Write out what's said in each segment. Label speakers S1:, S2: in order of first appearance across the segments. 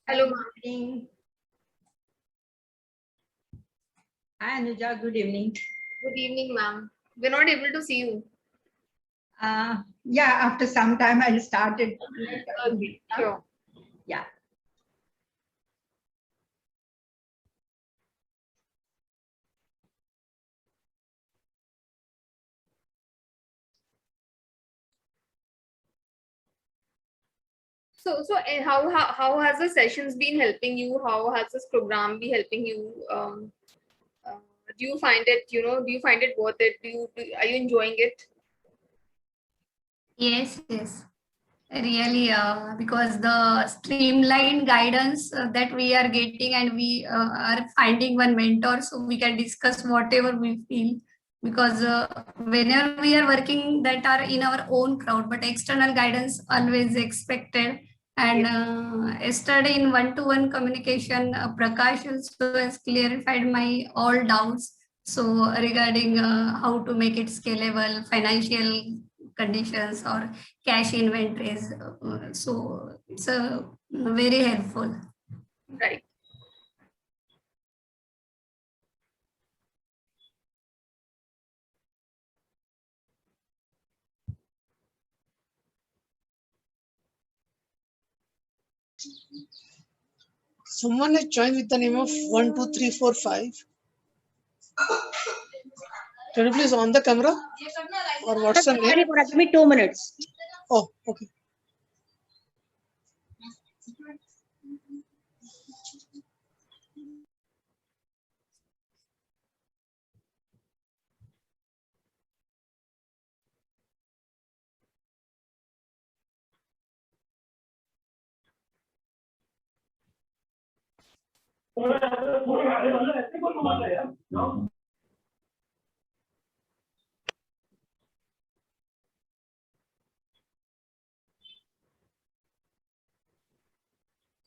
S1: Hello,
S2: Good
S1: ma'am.
S2: evening. Hi, Anuja. Good evening.
S1: Good evening, ma'am. We're not able to see you.
S2: Yeah, after some time I started.
S1: Okay, sure.
S2: Yeah.
S1: How has the sessions been helping you? How has this program been helping you? Uh, do you find it, do you find it worth it? Are you enjoying it?
S3: Yes. Really, because the streamlined guidance that we are getting, and we are finding one mentor so we can discuss whatever we feel. Because whenever we are working that are in our own crowd, but external guidance always expected. And yesterday in one-to-one communication, Prakash also has clarified my all doubts. So regarding how to make it scalable, financial conditions or cash inventories. So it's very helpful.
S1: Right.
S4: Someone has joined with the name of 12345. Can you please on the camera? Or what's the name?
S5: Give me 2 minutes.
S4: Oh, okay.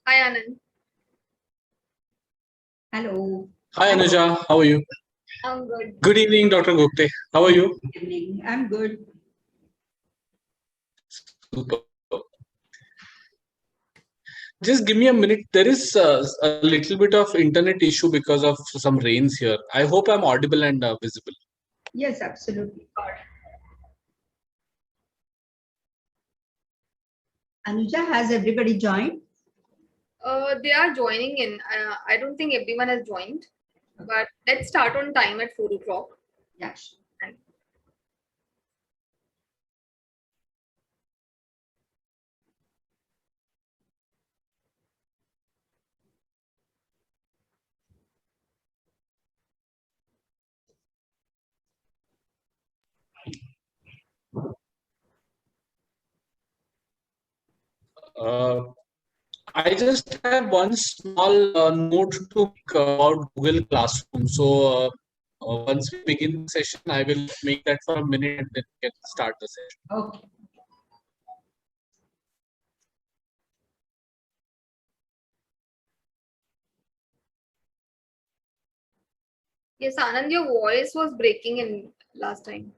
S1: Hi, Anand.
S2: Hello.
S6: Hi Anuja, how are you?
S1: I'm good.
S6: Good evening, Dr. Gupte. How are you?
S2: Good evening. I'm good.
S6: Super. Just give me a minute. There is a little bit of internet issue because of some rains here. I hope I'm audible and visible.
S2: Yes, absolutely. Anuja, has everybody joined?
S1: They are joining in. I don't think everyone has joined, but let's start on time at 4 o'clock.
S2: Yes.
S6: I just have one small note to make about Google Classroom. So once we begin the session, I will make that for a minute and then we can start the session.
S2: Okay.
S1: Yes, Anand, your voice was breaking in last time.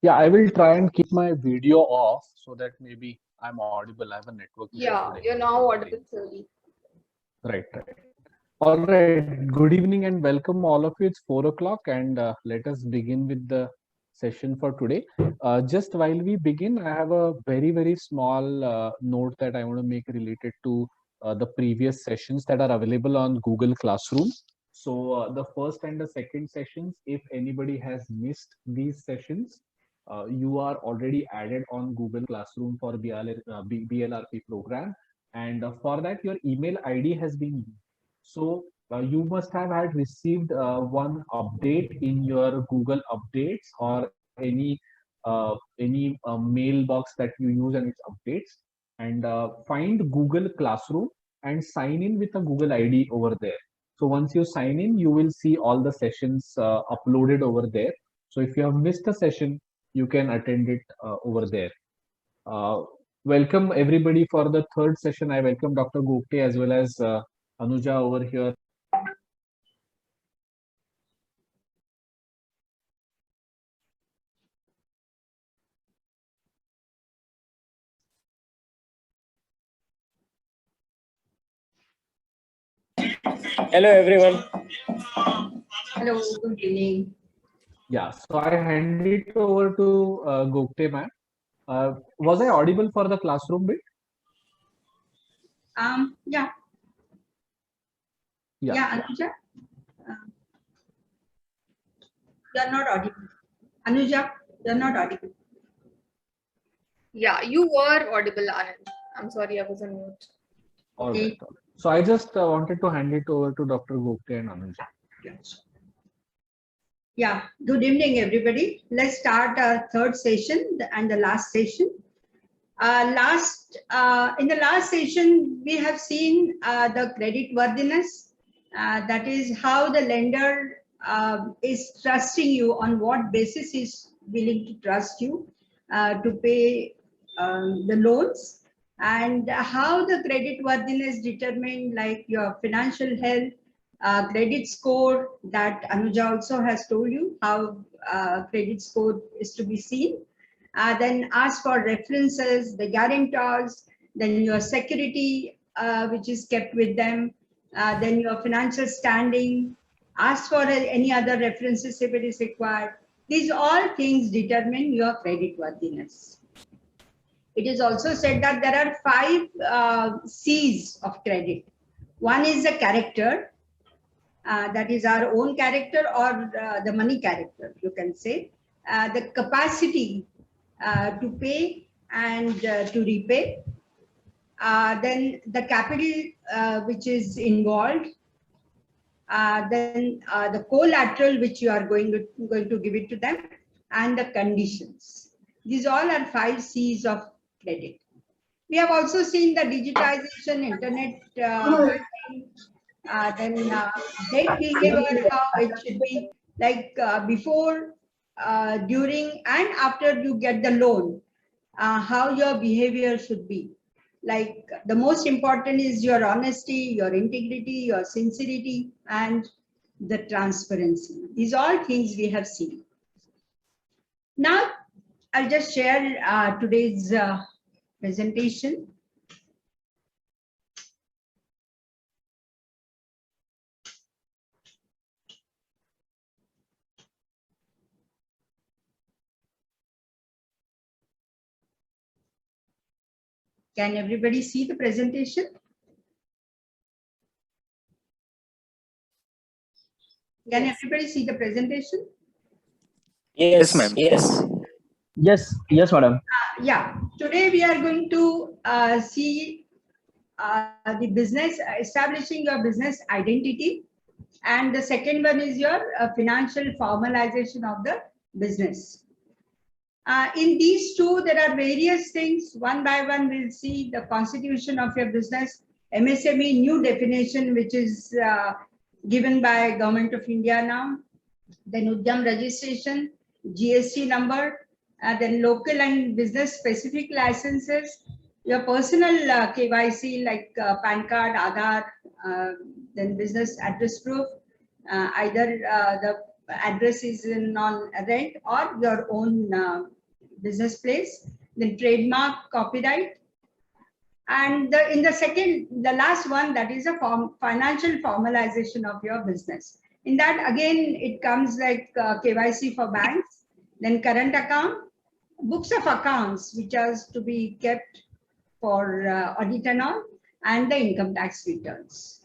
S6: Yeah, I will try and keep my video off so that maybe I'm audible. I have a network issue
S1: Yeah,
S6: today.
S1: you're now audible clearly.
S6: Right. All right. Good evening and welcome all of you. It's 4 o'clock and let us begin with the session for today. Just while we begin, I have a very small note that I want to make related to the previous sessions that are available on Google Classroom. So the first and the second sessions, if anybody has missed these sessions, you are already added on Google Classroom for BLRP program. And for that, your email ID has been used. So you must have had received one update in your Google Updates or any mailbox that you use and its updates. And find Google Classroom and sign in with a Google ID over there. So once you sign in, you will see all the sessions uploaded over there. So if you have missed a session, you can attend it over there. Welcome everybody for the third session. I welcome Dr. Gupte as well as Anuja over here.
S5: Hello everyone.
S2: Hello, good evening.
S6: Yeah, so I hand it over to Gupte ma'am. Was I audible for the classroom bit?
S2: Yeah,
S6: Yeah.
S2: Anuja. You're not audible. Anuja, you're not audible.
S1: Yeah, you were audible, Anand. I'm sorry, I was on mute.
S6: All
S2: Okay.
S6: right. So I just wanted to hand it over to Dr. Gupte and Anuja.
S2: Yeah, good evening, everybody. Let's start our third session and the last session. In the last session, we have seen the credit worthiness. That is how the lender is trusting you, on what basis is willing to trust you to pay the loans, and how the credit worthiness determine like your financial health, credit score that Anuja also has told you how credit score is to be seen. Then ask for references, the guarantors, then your security which is kept with them, then your financial standing, ask for any other references if it is required. These all things determine your credit worthiness. It is also said that there are 5 C's of credit. One is the character, that is our own character or the money character, you can say. The capacity to pay and to repay. Then the capital which is involved. Then the collateral which you are going to give it to them, and the conditions. These all are 5 C's of credit. We have also seen the digitization, internet banking, then debt behavior, how it should be like before, during, and after you get the loan, how your behavior should be. Like the most important is your honesty, your integrity, your sincerity, and the transparency. These all things we have seen. Now, I'll just share today's presentation. Can everybody see the presentation? Can everybody see the presentation?
S5: Yes, ma'am. Yes.
S7: Yes, madam.
S2: Yeah, today we are going to see the business, establishing your business identity. And the second one is your financial formalization of the business. In these two, there are various things. One by one, we'll see the constitution of your business, MSME new definition, which is given by Government of India now, then Udyam registration, GST number, then local and business specific licenses, your personal KYC like PAN card, Aadhaar, then business address proof, either the address is on rent or your own business place, then trademark, copyright, and the last one, that is a financial formalization of your business. In that, again, it comes like KYC for banks, then current account, books of accounts, which are to be kept for audit and all, and the income tax returns.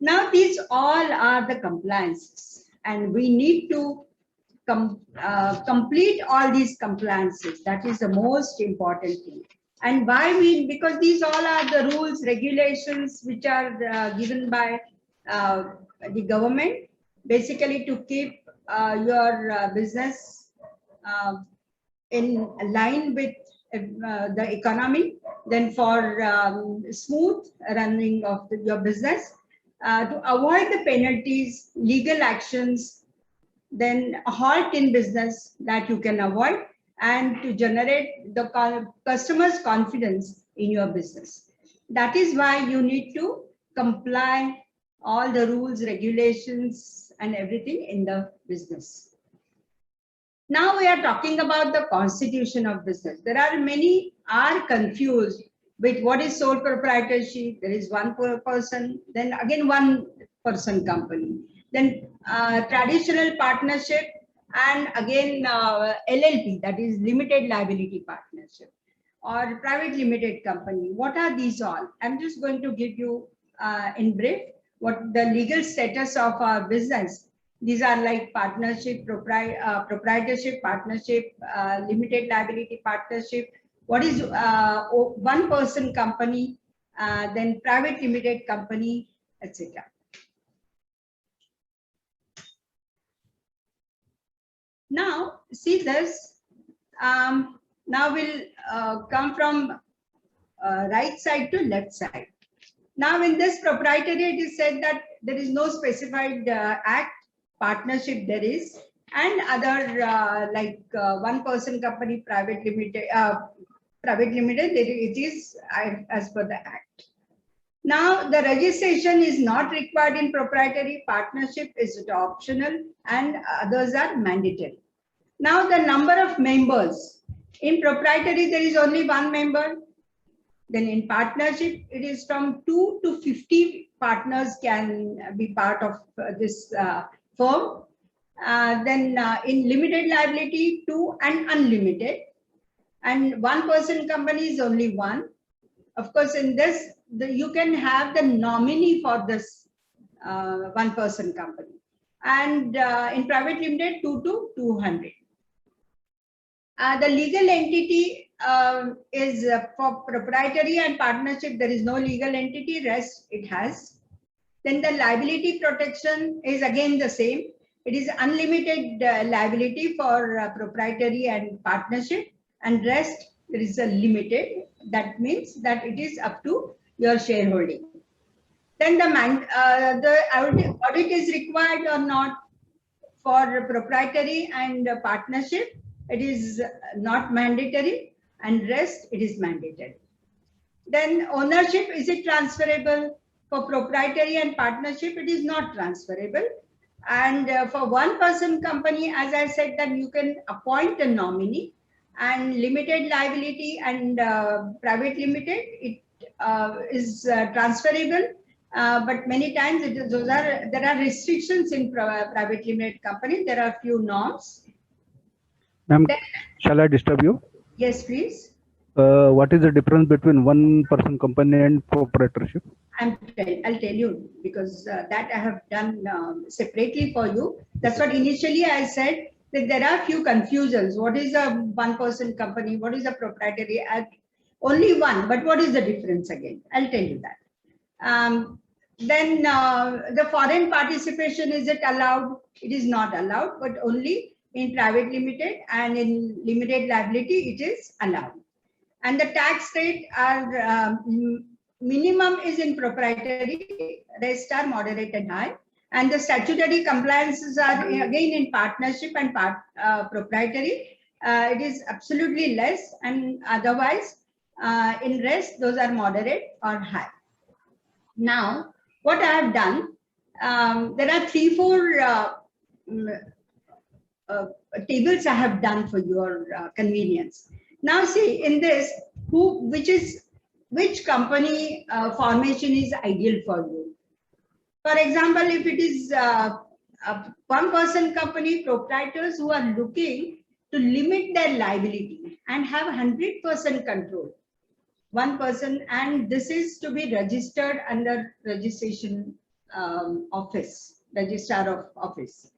S2: Now, these all are the compliances, and we need to complete all these compliances. That is the most important thing. And why because these all are the rules, regulations, which are given by the government, basically to keep your business in line with the economy, then for smooth running of your business, to avoid the penalties, legal actions, then a halt in business that you can avoid, and to generate the customer's confidence in your business. That is why you need to comply all the rules, regulations, and everything in the business. Now we are talking about the constitution of business. There are many are confused with what is sole proprietorship. There is one person, then again one person company, then traditional partnership, and again LLP, that is limited liability partnership, or private limited company. What are these all? I'm just going to give you in brief what the legal status of our business. These are like partnership, proprietorship, partnership, limited liability partnership. What is one person company, then private limited company, etc. Now, see this. Now we'll come from right side to left side. Now, in this proprietary, it is said that there is no specified act. Partnership there is, and other like one person company, private limited, it is as per the act. Now, the registration is not required in proprietary. Partnership is optional, and others are mandatory. Now, the number of members in proprietary, there is only one member. Then in partnership, it is from 2 to 50 partners can be part of this firm. Then in limited liability, 2 and unlimited. And one person company is only one. Of course, in this, you can have the nominee for this one person company. And in private limited, 2 to 200. The legal entity is for proprietary and partnership, there is no legal entity, rest it has. Then the liability protection is again the same. It is unlimited liability for proprietary and partnership, and rest there is a limited. That means that it is up to your shareholding. Then the audit is required or not for proprietary and partnership. It is not mandatory, and rest it is mandatory. Then ownership, is it transferable? For proprietary and partnership, it is not transferable. And for one person company, as I said, that you can appoint a nominee, and limited liability and private limited, it is transferable. But many times there are restrictions in private limited company. There are few norms.
S8: Ma'am, shall I disturb you?
S2: Yes, please.
S8: What is the difference between one person company and proprietorship?
S2: I'll tell you, because that I have done separately for you. That's what initially I said, that there are few confusions. What is a one person company? What is a proprietary? Only one, but what is the difference again? I'll tell you that. Then the foreign participation, is it allowed? It is not allowed, but only in private limited, and in limited liability it is allowed. And the tax rate are minimum is in proprietary, rest are moderate and high. And the statutory compliances are again in partnership and proprietary. It is absolutely less, and otherwise in rest those are moderate or high. Now, what I have done, there are 3-4 tables I have done for your convenience. Now see in this, which company formation is ideal for you. For example, if it is a one person company, proprietors who are looking to limit their liability and have 100% control, one person, and this is to be registered under registration office, registrar of office.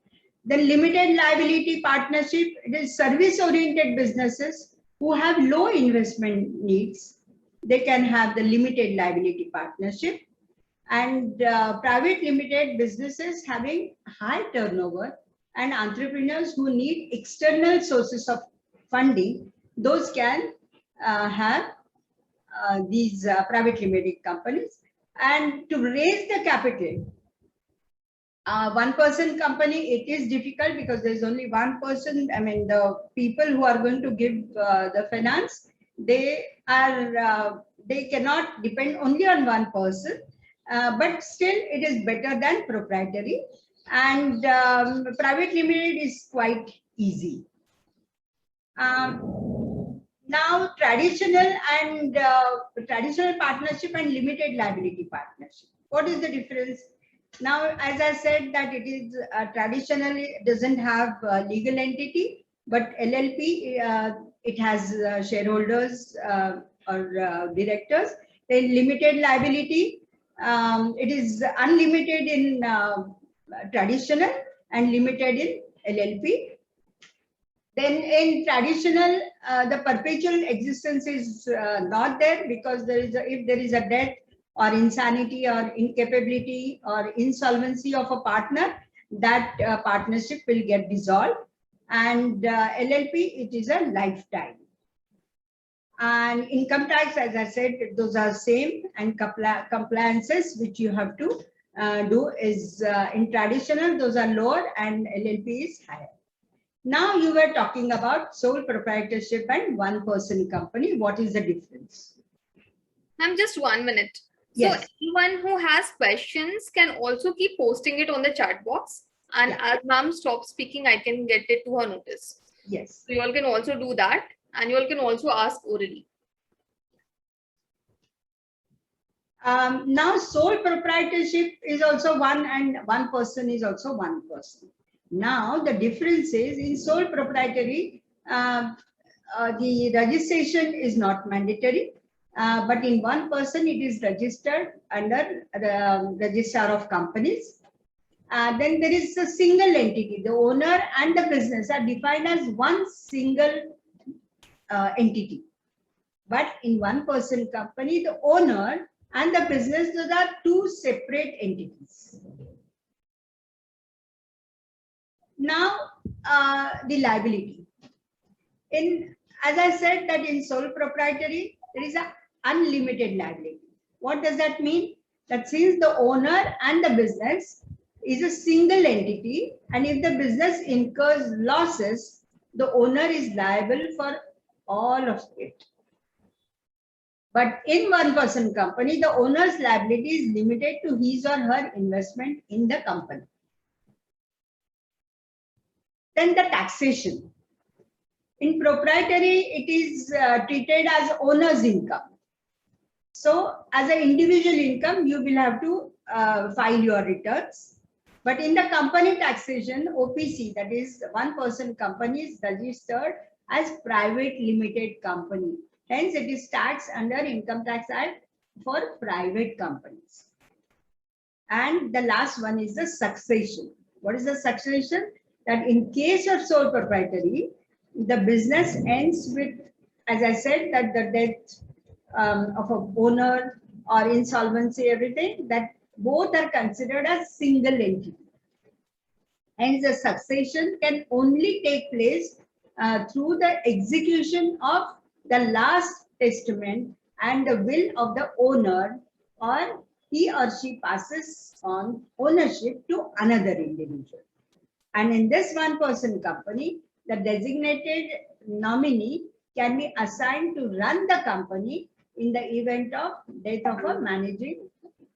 S2: Then limited liability partnership, it is service oriented businesses who have low investment needs. They can have the limited liability partnership. And private limited businesses having high turnover and entrepreneurs who need external sources of funding, those can have these private limited companies. And to raise the capital, one person company, it is difficult because there is only one person. I mean, the people who are going to give the finance, they cannot depend only on one person. But still, it is better than proprietary. And private limited is quite easy. Now, traditional partnership and limited liability partnership. What is the difference? Now, as I said, that it is traditionally doesn't have legal entity, but LLP it has shareholders or directors. Then limited liability, it is unlimited in traditional and limited in LLP. Then in traditional, the perpetual existence is not there, because if there is a death or insanity or incapability or insolvency of a partner, that partnership will get dissolved. And LLP, it is a lifetime. And income tax, as I said, those are same, and compliances which you have to do is in traditional, those are lower, and LLP is higher. Now you were talking about sole proprietorship and one-person company. What is the difference?
S1: Ma'am, just 1 minute.
S2: Yes.
S1: So anyone who has questions can also keep posting it on the chat box. And
S2: Yeah.
S1: as ma'am stops speaking, I can get it to her notice.
S2: Yes.
S1: So you all can also do that. And you all can also ask orally.
S2: Now sole proprietorship is also one, and one person is also one person. Now the difference is in sole proprietary, the registration is not mandatory, but in one person it is registered under the registrar of companies. Then there is a single entity. The owner and the business are defined as one single entity. But in one person company, the owner and the business, those are two separate entities. Now, the liability. As I said, that in sole proprietary, there is an unlimited liability. What does that mean? That since the owner and the business is a single entity, and if the business incurs losses, the owner is liable for all of it. But in one person company, the owner's liability is limited to his or her investment in the company. Then the taxation. In proprietary, it is treated as owner's income. So as an individual income, you will have to file your returns. But in the company taxation, OPC, that is one person company, is registered as private limited company. Hence, it is taxed under Income Tax Act for private companies. And the last one is the succession. What is the succession? That in case of sole proprietary, the business ends with, as I said, that the death of a owner or insolvency, everything, that both are considered as single entity. Hence, the succession can only take place through the execution of the last testament and the will of the owner, or he or she passes on ownership to another individual. And in this one person company, the designated nominee can be assigned to run the company in the event of death of a managing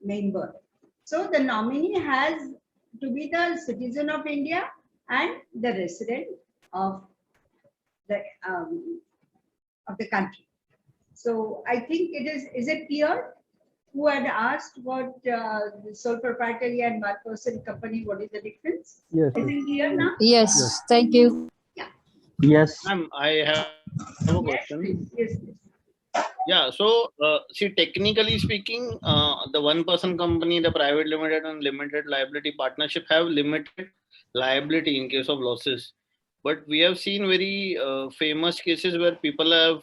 S2: member. So the nominee has to be the citizen of India and the resident of the country. So I think is it clear? Who had asked what the sole proprietary and one person company, what is the difference?
S8: Yes.
S2: Is it clear now?
S9: Yes, thank you.
S7: Yes.
S10: Ma'am, I have a question.
S2: Please. Yes, please.
S10: Yeah, so see, technically speaking, the one person company, the private limited and limited liability partnership have limited liability in case of losses. But we have seen very famous cases where people have,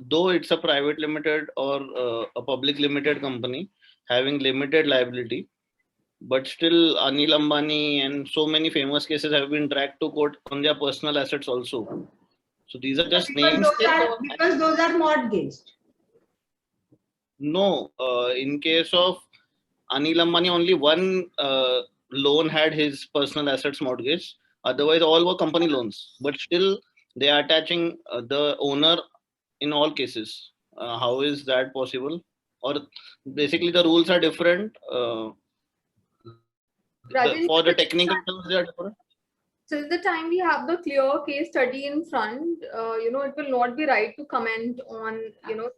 S10: though it's a private limited or a public limited company having limited liability, but still Anil Ambani and so many famous cases have been dragged to court on their personal assets also. So these are just names.
S2: Because those are mortgaged.
S10: No, in case of Anil Ambani, only one loan had his personal assets mortgaged. Otherwise, all were company loans. But still, they are attaching the owner in all cases. How is that possible? Or basically, the rules are different. For the technical terms, they are different.
S1: till the time we have the clear case study in front, it will not be right to comment on,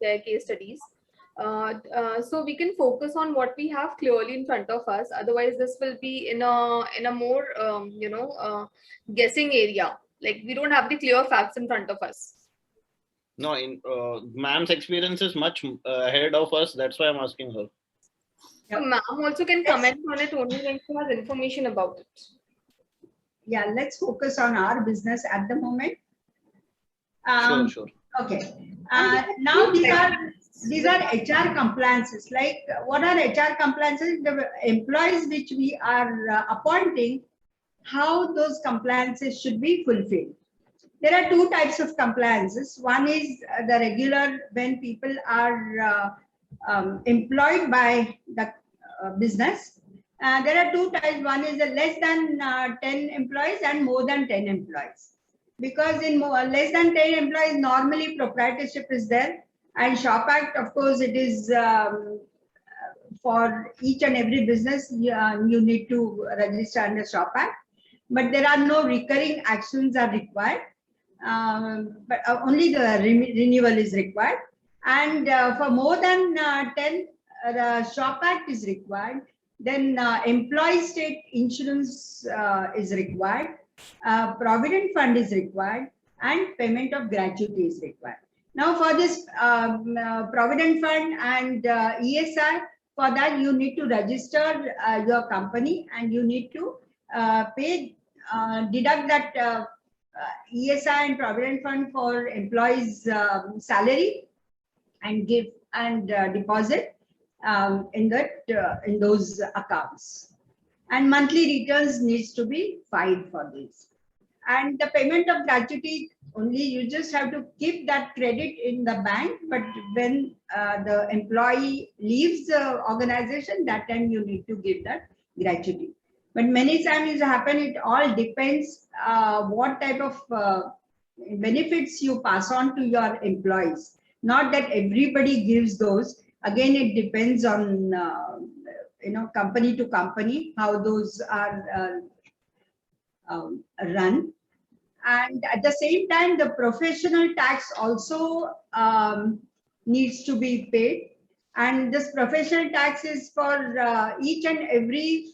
S1: their case studies. So we can focus on what we have clearly in front of us. Otherwise, this will be in a more, guessing area. Like we don't have the clear facts in front of us.
S10: No, ma'am's experience is much ahead of us. That's why I'm asking her.
S1: So ma'am also can comment on it only when she has information about it.
S2: Yeah, let's focus on our business at the moment.
S10: Sure.
S2: Okay. Now these are HR compliances. Like, what are HR compliances? The employees which we are appointing, how those compliances should be fulfilled. There are two types of compliances. One is the regular, when people are employed by the business. There are two types. One is less than 10 employees and more than 10 employees. Because in less than 10 employees, normally proprietorship is there. And Shop Act, of course, it is for each and every business, you need to register under Shop Act. But there are no recurring actions are required. But only the renewal is required. And for more than 10, the Shop Act is required. Then employee state insurance is required. Provident fund is required, and payment of gratuity is required. Now for this Provident fund and ESI, for that you need to register your company, and you need to deduct that ESI and Provident fund for employees' salary, and give and deposit in those accounts. And monthly returns needs to be filed for this. And the payment of gratuity, only you just have to keep that credit in the bank, but when the employee leaves the organization, that time you need to give that gratuity. But many times it happens, it all depends what type of benefits you pass on to your employees. Not that everybody gives those. Again, it depends on company to company, how those are run. And at the same time, the professional tax also needs to be paid. And this professional tax is for each and every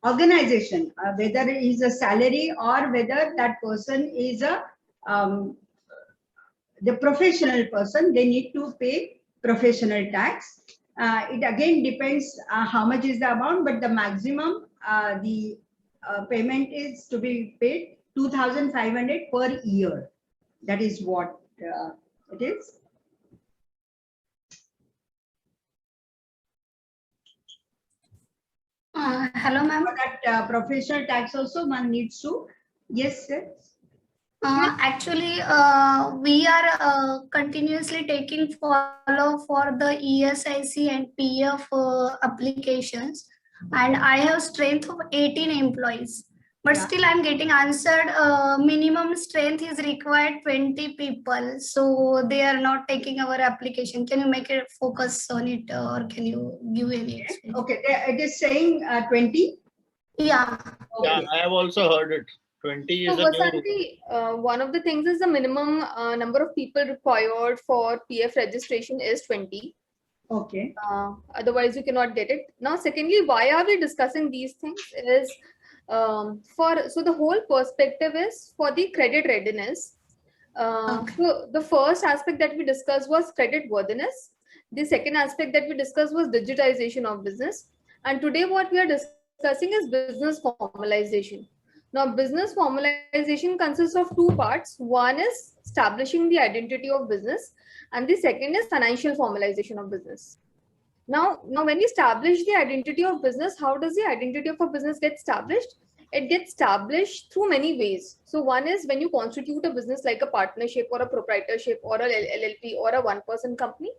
S2: organization, whether it is a salary or whether that person is a the professional person, they need to pay professional tax. It again depends how much is the amount, but the maximum the payment is to be paid 2,500 per year. That is what it is.
S3: Hello, ma'am.
S2: For that professional tax also one needs to. Yes, sir.
S3: Actually, we are continuously taking follow for the ESIC and PF applications, and I have strength of 18 employees. But still, I'm getting answered. Minimum strength is required 20 people, so they are not taking our application. Can you make a focus on it, or can you give any?
S2: Okay, it is saying 20.
S3: Yeah.
S2: Okay.
S10: Yeah, I have also heard it. 20 is
S1: So Vasanti, one of the things is the minimum number of people required for PF registration is 20.
S2: Okay.
S1: Otherwise, you cannot get it. Now, secondly, why are we discussing these things? Is so the whole perspective is for the credit readiness. So the first aspect that we discussed was credit worthiness. The second aspect that we discussed was digitization of business. And today what we are discussing is business formalization. Now, business formalization consists of two parts. One is establishing the identity of business, and the second is financial formalization of business. Now when you establish the identity of business, how does the identity of a business get established? It gets established through many ways. So one is when you constitute a business like a partnership or a proprietorship or a LLP or a one-person company.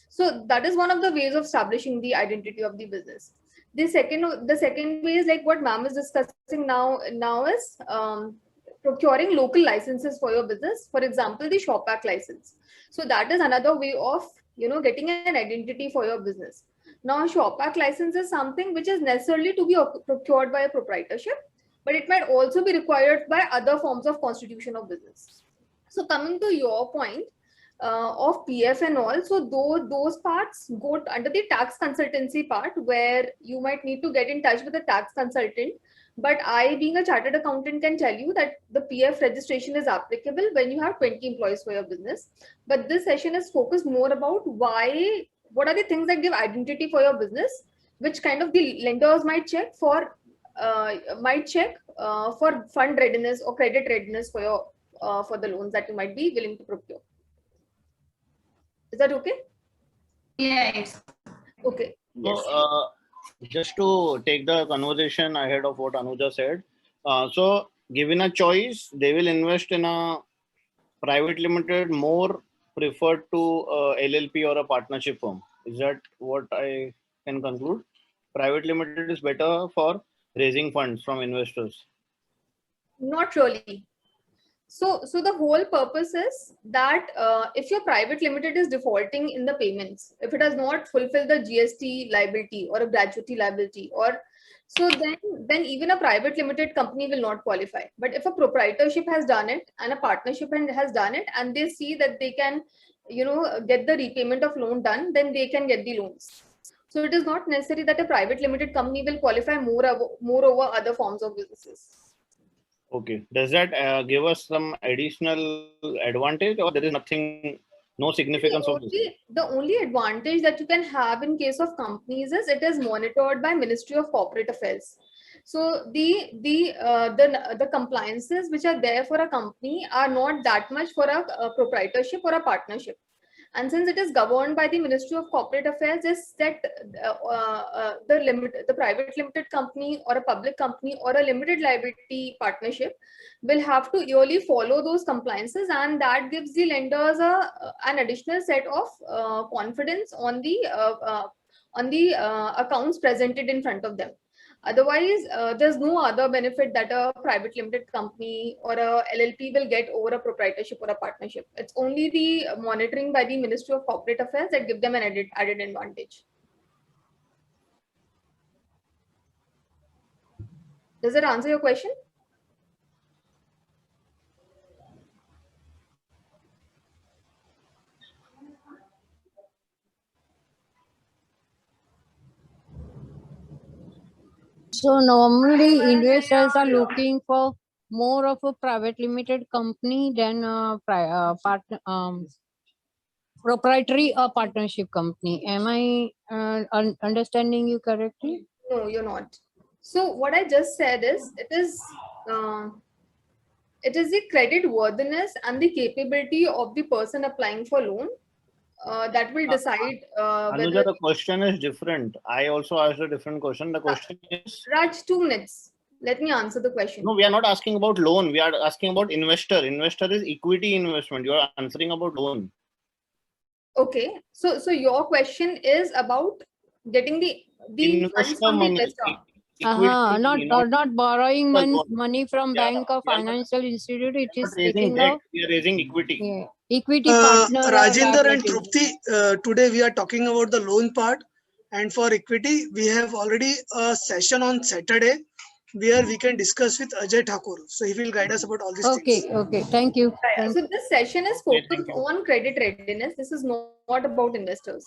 S1: So that is one of the ways of establishing the identity of the business. The second way is like what ma'am is discussing now is procuring local licenses for your business. For example, the Shop Act license. So that is another way of getting an identity for your business. Now, Shop Act license is something which is necessarily to be procured by a proprietorship, but it might also be required by other forms of constitution of business. So coming to your point of PF and all, so those parts go under the tax consultancy part, where you might need to get in touch with a tax consultant. But I, being a chartered accountant, can tell you that the PF registration is applicable when you have 20 employees for your business. But this session is focused more about what are the things that give identity for your business, which kind of the lenders might check for fund readiness or credit readiness for your for the loans that you might be willing to procure. Is that okay?
S3: Yes.
S1: Okay. Yes.
S10: So, just to take the conversation ahead of what Anuja said, so given a choice, they will invest in a private limited more preferred to LLP or a partnership firm. Is that what I can conclude? Private limited is better for raising funds from investors.
S1: Not really. So the whole purpose is that if your private limited is defaulting in the payments, if it has not fulfilled the GST liability or a gratuity liability, or so then even a private limited company will not qualify. But if a proprietorship has done it and a partnership has done it, and they see that they can, get the repayment of loan done, then they can get the loans. So it is not necessary that a private limited company will qualify more over other forms of businesses.
S10: Okay. Does that give us some additional advantage, or there is nothing, no significance of this?
S1: The only advantage that you can have in case of companies is it is monitored by Ministry of Corporate Affairs. So the compliances which are there for a company are not that much for a proprietorship or a partnership. And since it is governed by the Ministry of Corporate Affairs, is that the private limited company or a public company or a limited liability partnership will have to yearly follow those compliances, and that gives the lenders an additional set of confidence on the accounts presented in front of them. Otherwise, there's no other benefit that a private limited company or a LLP will get over a proprietorship or a partnership. It's only the monitoring by the Ministry of Corporate Affairs that give them an added advantage. Does it answer your question?
S9: So normally investors are looking for more of a private limited company than a proprietary or partnership company. Am I understanding you correctly?
S1: No, you're not. So what I just said is it is the credit worthiness and the capability of the person applying for loan that will decide
S10: Anuja,
S1: whether.
S10: the question is different. I also asked a different question. The question is,
S1: Raj, 2 minutes. Let me answer the question.
S10: no, we are not asking about loan. We are asking about investor. Investor is equity investment. You are answering about loan.
S1: Okay. So your question is about getting the funds from the investor.
S9: Not borrowing money from bank or financial institute. It is taking
S10: debt. We are raising equity.
S9: Yeah, equity partner.
S4: Rajinder and Trupti, today we are talking about the loan part, and for equity we have already a session on Saturday where we can discuss with Ajay Thakur. So he will guide us about all these things.
S9: Okay. Thank you.
S1: So this session is focused on credit readiness. This is not about investors.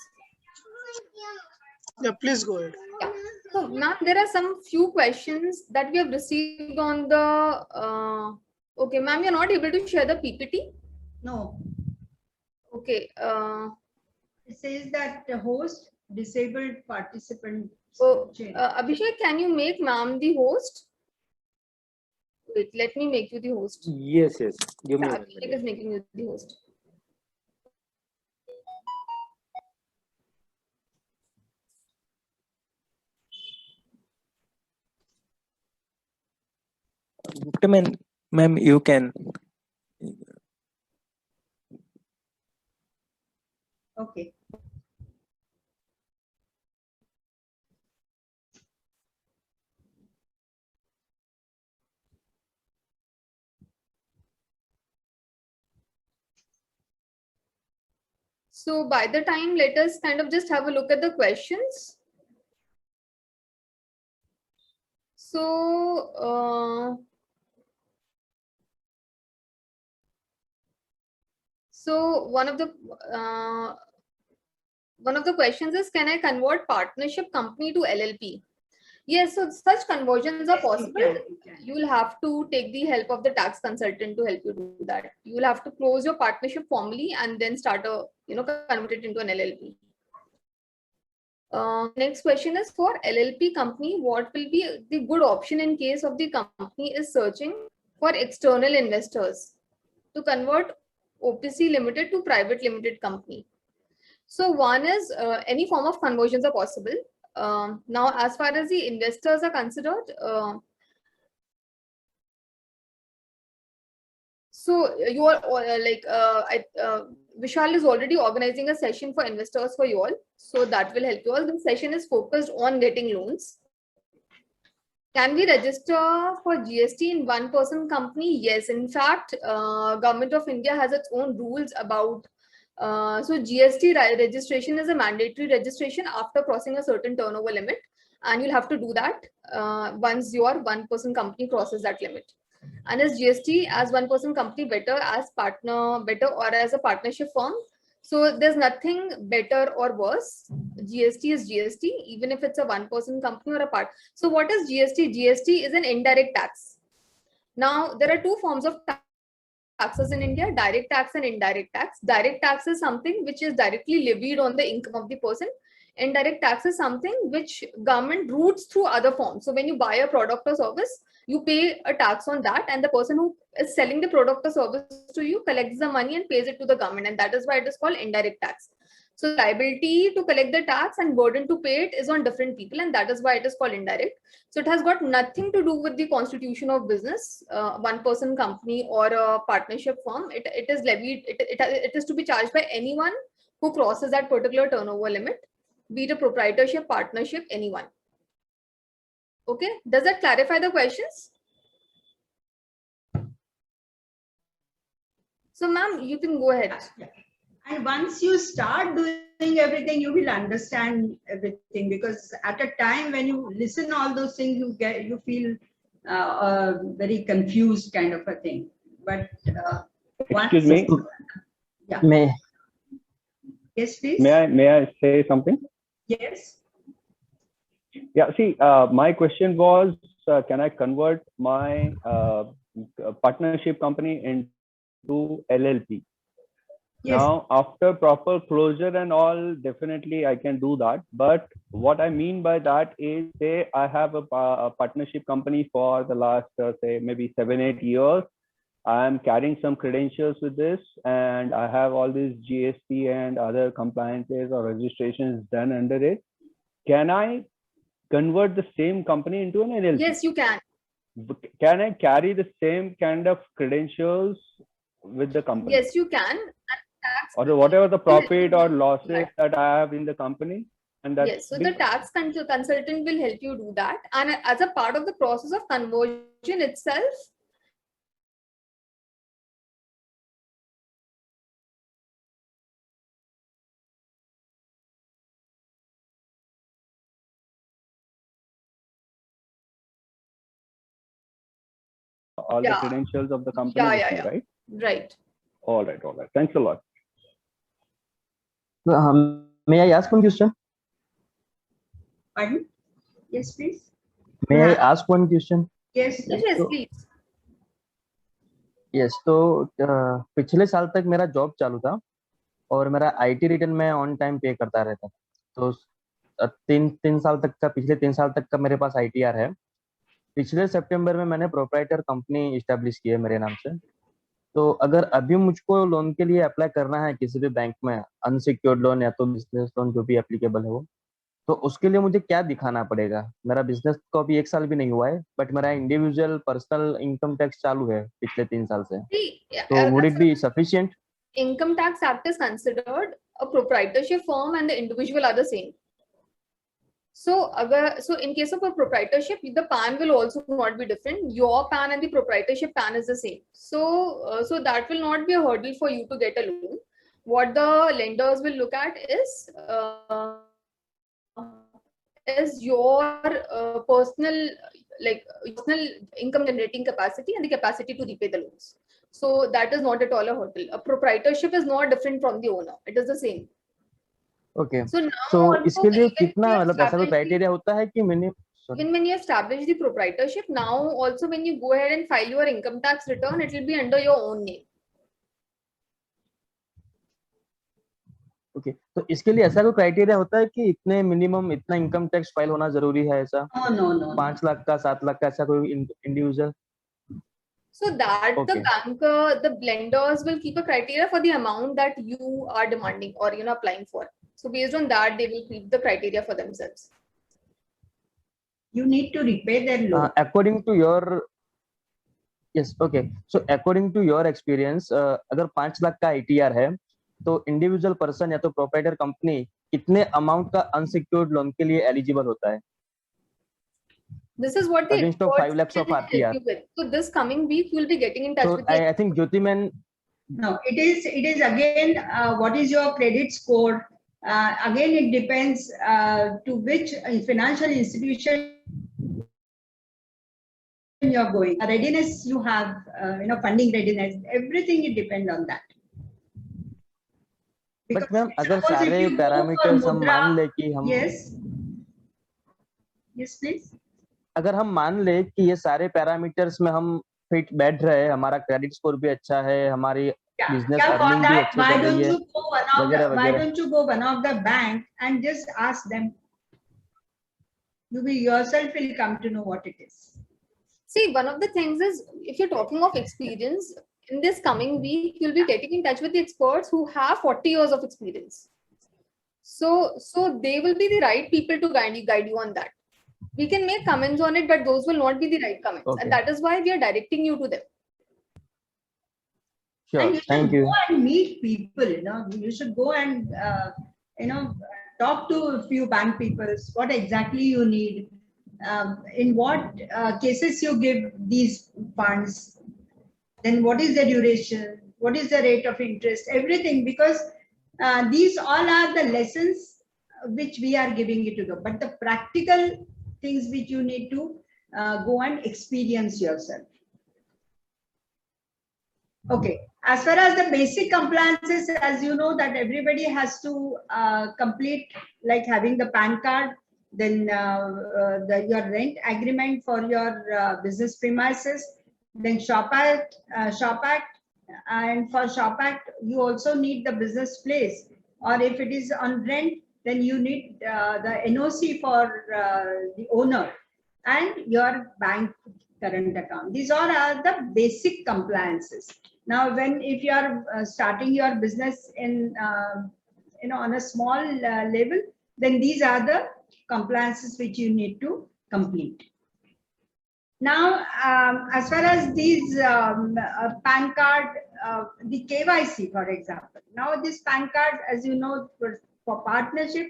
S4: Yeah, please go ahead.
S1: Yeah. So, ma'am, there are some few questions that we have received on the. Okay, ma'am, you're not able to share the PPT?
S2: No.
S1: Okay.
S2: It says that the host disabled participant.
S1: Abhishek, can you make ma'am the host? Wait, let me make you the host.
S5: Yes. Give me.
S1: Abhishek is making you the host.
S5: Ma'am, you can.
S2: Okay.
S1: So by the time, let us kind of just have a look at the questions. So one of the questions is, can I convert partnership company to LLP? Yes, so such conversions are possible. You will have to take the help of the tax consultant to help you do that. You will have to close your partnership formally and then start convert it into an LLP. Next question is, for LLP company, what will be the good option in case of the company is searching for external investors to convert OPC Limited to private limited company? So one is any form of conversions are possible. Now, as far as the investors are considered, so you are Vishal is already organizing a session for investors for you all. So that will help you all. The session is focused on getting loans. Can we register for GST in one-person company? Yes. In fact, Government of India has its own rules about. So GST registration is a mandatory registration after crossing a certain turnover limit, and you'll have to do that once your one-person company crosses that limit. And is GST as one-person company better, as or as a partnership firm? So there's nothing better or worse. GST is GST, even if it's a one-person company or a part. So what is GST? GST is an indirect tax. Now, there are two forms of taxes in India: direct tax and indirect tax. Direct tax is something which is directly levied on the income of the person. Indirect tax is something which government routes through other forms. So when you buy a product or service, you pay a tax on that, and the person who is selling the product or service to you collects the money and pays it to the government, and that is why it is called indirect tax. So liability to collect the tax and burden to pay it is on different people, and that is why it is called indirect. So it has got nothing to do with the constitution of business, one-person company or a partnership firm. It is levied. It is to be charged by anyone who crosses that particular turnover limit, be it a proprietorship, partnership, anyone. Okay, does that clarify the questions? So ma'am, you can go ahead.
S2: And once you start doing everything, you will understand everything, because at a time when you listen all those things, you feel very confused kind of a thing. But
S7: excuse me.
S2: Yeah. Yes, please.
S7: May I say something?
S2: Yes.
S7: Yeah. See, my question was, can I convert my partnership company into LLP? Yes. Now, after proper closure and all, definitely I can do that. But what I mean by that is, say I have a partnership company for the last, say, maybe 7-8 years. I'm carrying some credentials with this, and I have all these GST and other compliances or registrations done under it. Can I convert the same company into an LLP?
S1: Yes, you can.
S7: Can I carry the same kind of credentials with the company?
S1: Yes, you can.
S7: Or whatever the profit or losses that I have in the company. And that
S1: yes, so the tax consultant will help you do that. And as a part of the process of conversion itself,
S7: all the credentials of the company, right?
S1: Right.
S7: All right. Thanks a lot.
S11: May I ask one question?
S2: Pardon? Yes, please.
S11: May I ask one question?
S2: Yes,
S1: please.
S11: Yes, तो पिछले साल तक मेरा job चालू था और मेरा IT return में ऑन टाइम पे करता रहता, तो तीन साल तक का, पिछले 3 साल तक का मेरे पास ITR है। पिछले सितंबर में मैंने प्रोप्राइटर कंपनी इस्टेब्लिश की है मेरे नाम से। तो अगर अभी मुझको लोन के लिए अप्लाई करना है किसी भी बैंक में, अनसिक्योर्ड लोन या तो बिजनेस लोन, जो भी एप्लीकेबल है वो, तो उसके लिए मुझे क्या दिखाना पड़ेगा? मेरा बिजनेस को अभी 1 साल भी नहीं हुआ है, बट मेरा इंडिविजुअल पर्सनल इनकम टैक्स चालू है पिछले 3 साल से। तो would it be sufficient?
S1: Income Tax Act is considered a proprietorship firm and the individual are the same. So in case of a proprietorship, the PAN will also not be different. Your PAN and the proprietorship PAN is the same. So that will not be a hurdle for you to get a loan. What the lenders will look at is your personal like personal income generating capacity and the capacity to repay the loans. So that is not at all a hurdle. A proprietorship is not different from the owner. It is the same.
S11: Okay.
S1: So now
S11: So
S1: also,
S11: इसके लिए
S1: even
S11: कितना
S1: if you
S11: मतलब ऐसा कोई
S1: establish the-
S11: criteria होता है कि मैंने
S1: even when you establish the proprietorship, now also when you go ahead and file your income tax return, it will be under your own name.
S11: Okay तो इसके लिए ऐसा कोई क्राइटेरिया होता है कि इतने मिनिमम इतना इनकम टैक्स फाइल होना जरूरी है ऐसा?
S2: No.
S11: 5 लाख का 7 लाख का ऐसा कोई individual?
S1: So that the
S11: Okay.
S1: bank, the lenders will keep a criteria for the amount that you are demanding or applying for. So based on that, they will keep the criteria for themselves.
S2: You need to repay their loan.
S11: According to your yes, okay. So according to your experience, अगर 5 लाख का ITR है, तो individual person या तो proprietor company कितने amount का unsecured loan के लिए एलिजिबल होता है?
S1: This is what the
S11: Against of 5 lakhs of
S1: can help
S11: RTR.
S1: you with. So this coming week, you will be getting in touch
S11: So
S1: with the
S11: I think Jyoti man.
S2: No, it is again what is your credit score? Again, it depends to which financial institution you're going. Readiness you have, funding readiness. Everything it depends on that.
S11: But ma'am अगर
S2: suppose if
S11: सारे
S2: you go for
S11: parameters हम
S2: Mudra-
S11: मान ले कि हम
S2: Yes, please.
S11: अगर हम मान ले कि ये सारे पैरामीटर्स में हम फिट बैठ रहे हैं, हमारा क्रेडिट स्कोर भी अच्छा है, हमारी बिजनेस
S2: Yeah, for
S11: अर्निंग भी
S2: that,
S11: अच्छे
S2: why
S11: कर
S2: don't
S11: रही है
S2: you go why don't you go one of the bank and just ask them? You will yourself will come to know what it is.
S1: See, one of the things is, if you're talking of experience, in this coming week, you'll be getting in touch with the experts who have 40 years of experience. So they will be the right people to guide you on that. We can make comments on it, but those will not be the right comments.
S11: Okay.
S1: And that is why we are directing you to them.
S11: Sure,
S2: And you
S11: thank
S2: should
S11: you.
S2: go and meet people. You should go and talk to a few bank people. What exactly you need? In what cases you give these funds? Then what is the duration? What is the rate of interest? Everything, because these all are the lessons which we are giving you to go. But the practical things which you need to go and experience yourself. Okay, as far as the basic compliances, as you know that everybody has to complete, like having the PAN card, then your rent agreement for your business premises, then Shop Act, and for Shop Act, you also need the business place, or if it is on rent, then you need the NOC for the owner and your bank current account. These all are the basic compliances. Now, if you are starting your business in on a small level, then these are the compliances which you need to complete. Now, as far as these PAN card, the KYC, for example. Now, this PAN card, as you know, for partnership,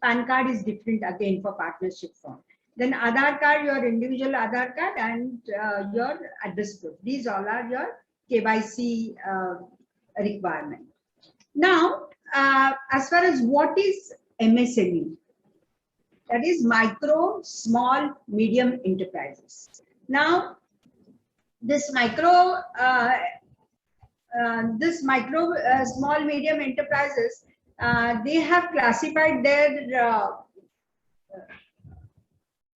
S2: PAN card is different again for partnership form. Then Aadhaar card, your individual Aadhaar card, and your address proof. These all are your KYC requirement. Now, as far as what is MSME, that is micro, small, medium enterprises. Now, this micro, small, medium enterprises, they have classified their,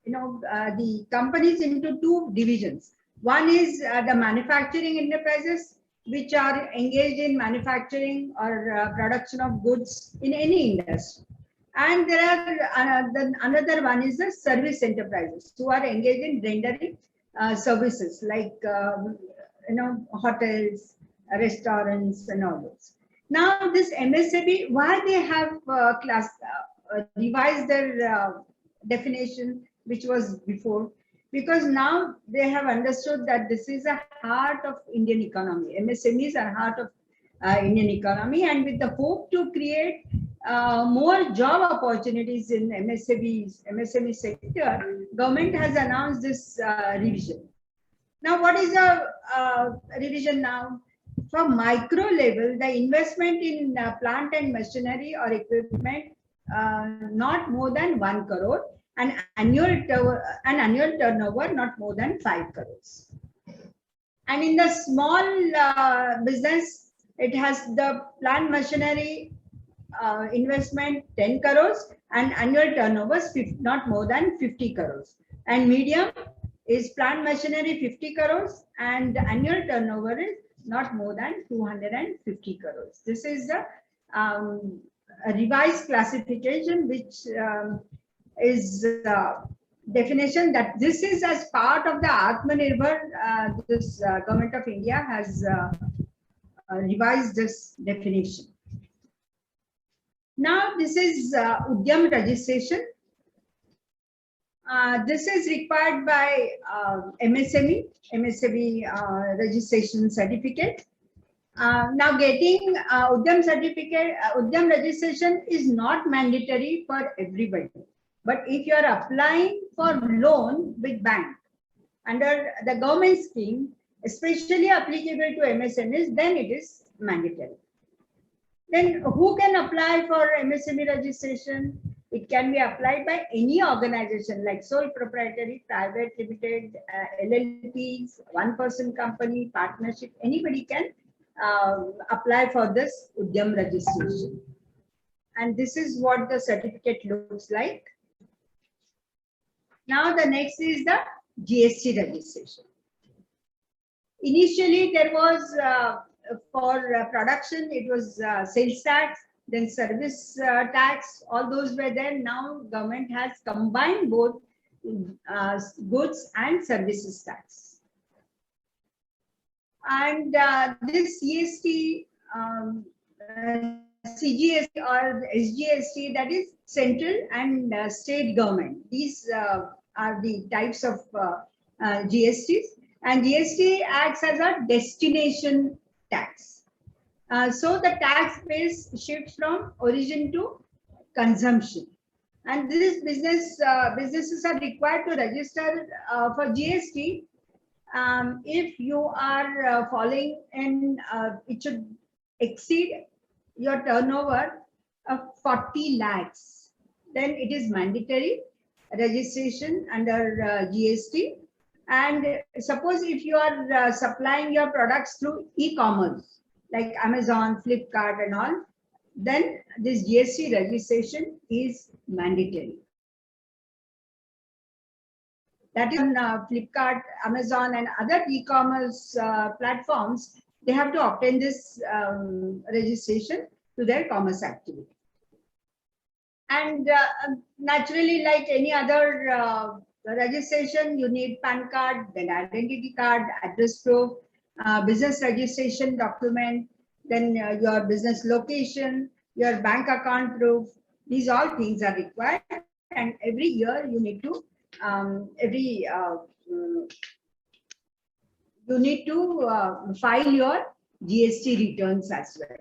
S2: the companies into two divisions. One is the manufacturing enterprises, which are engaged in manufacturing or production of goods in any industry. And there are another one is the service enterprises who are engaged in rendering services like hotels, restaurants, and all those. Now, this MSME, why they have revised their definition, which was before, because now they have understood that this is a heart of Indian economy. MSMEs are heart of Indian economy, and with the hope to create more job opportunities in MSME sector, government has announced this revision. Now, what is the revision now? For micro level, the investment in plant and machinery or equipment not more than 1 crore and annual turnover not more than 5 crores. And in the small business, it has the plant machinery investment 10 crores and annual turnover not more than 50 crores. And medium is plant machinery 50 crores and annual turnover is not more than 250 crores. This is the a revised classification, which is definition that this is as part of the Atmanirbhar. This Government of India has revised this definition. Now this is Udyam registration. This is required by MSME registration certificate. Now getting Udyam certificate, Udyam registration is not mandatory for everybody. But if you are applying for loan with bank under the government scheme, especially applicable to MSMEs, then it is mandatory. Then who can apply for MSME registration? It can be applied by any organization like sole proprietary, private limited, LLPs, one-person company, partnership. Anybody can apply for this Udyam registration. And this is what the certificate looks like. Now the next is the GST registration. Initially there was for production, it was sales tax, then service tax, all those were there. Now government has combined both goods and services tax. And this GST, CGST or SGST, that is central and state government. These are the types of GSTs, and GST acts as a destination tax. So the tax base shifts from origin to consumption. And this businesses are required to register for GST if you are falling in, it should exceed your turnover of 40 lakhs. Then it is mandatory registration under GST. And suppose if you are supplying your products through e-commerce, like Amazon, Flipkart and all, then this GST registration is mandatory. That is on Flipkart, Amazon and other e-commerce platforms, they have to obtain this registration to their commerce activity. And naturally, like any other registration, you need PAN card, then identity card, address proof, business registration document, then your business location, your bank account proof. These all things are required, and every year you need to file your GST returns as well.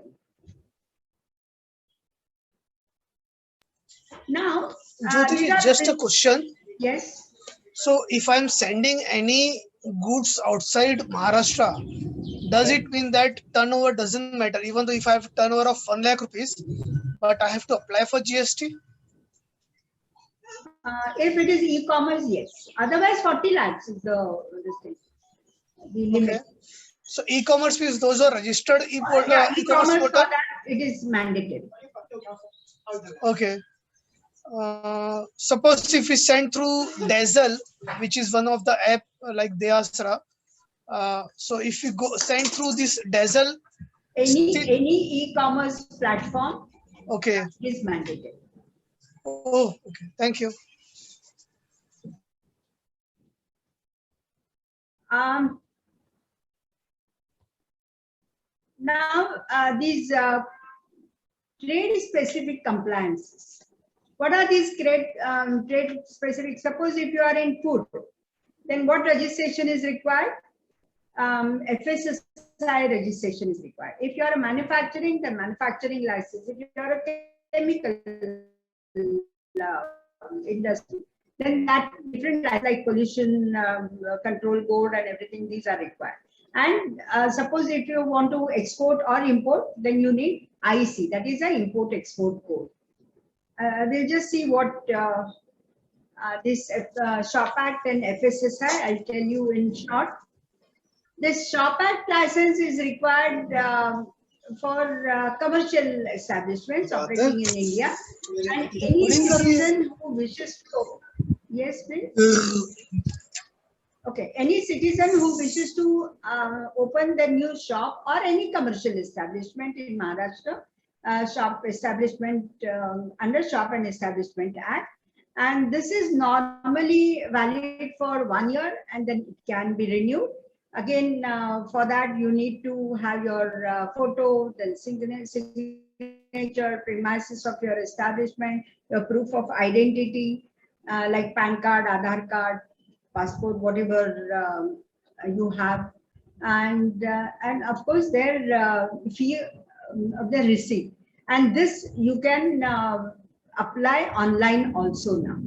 S2: Now,
S4: Jyoti, just a question.
S2: Yes.
S4: So if I'm sending any goods outside Maharashtra, does it mean that turnover doesn't matter, even though if I have turnover of 1 lakh rupees, but I have to apply for GST?
S2: If it is e-commerce, yes. Otherwise, 40 lakhs is the limit.
S4: Okay. So e-commerce means those are registered
S2: e-commerce for that, it is mandatory.
S4: Okay. Suppose if we send through Dazzle, which is one of the app like Deyasra, so if you go send through this Dazzle,
S2: any e-commerce platform,
S4: okay,
S2: is mandatory.
S4: Oh, okay. Thank you.
S2: Now these trade-specific compliances. What are these trade-specific? Suppose if you are in food, then what registration is required? FSSI registration is required. If you are a manufacturing, the manufacturing license. If you are a chemical industry, then that different like pollution control board and everything, these are required. And suppose if you want to export or import, then you need IC, that is an import export code. We'll just see what this Shop Act and FSSI. I'll tell you in short. This Shop Act license is required for commercial establishments operating in India, and any citizen who wishes to, yes, please. Okay, any citizen who wishes to open the new shop or any commercial establishment in Maharashtra, shop establishment under Shop and Establishment Act, and this is normally valid for 1 year and then it can be renewed. Again, for that you need to have your photo, then signature, premises of your establishment, your proof of identity like PAN card, Aadhaar card, passport, whatever you have, and of course their fee of the receipt. And this you can apply online also now.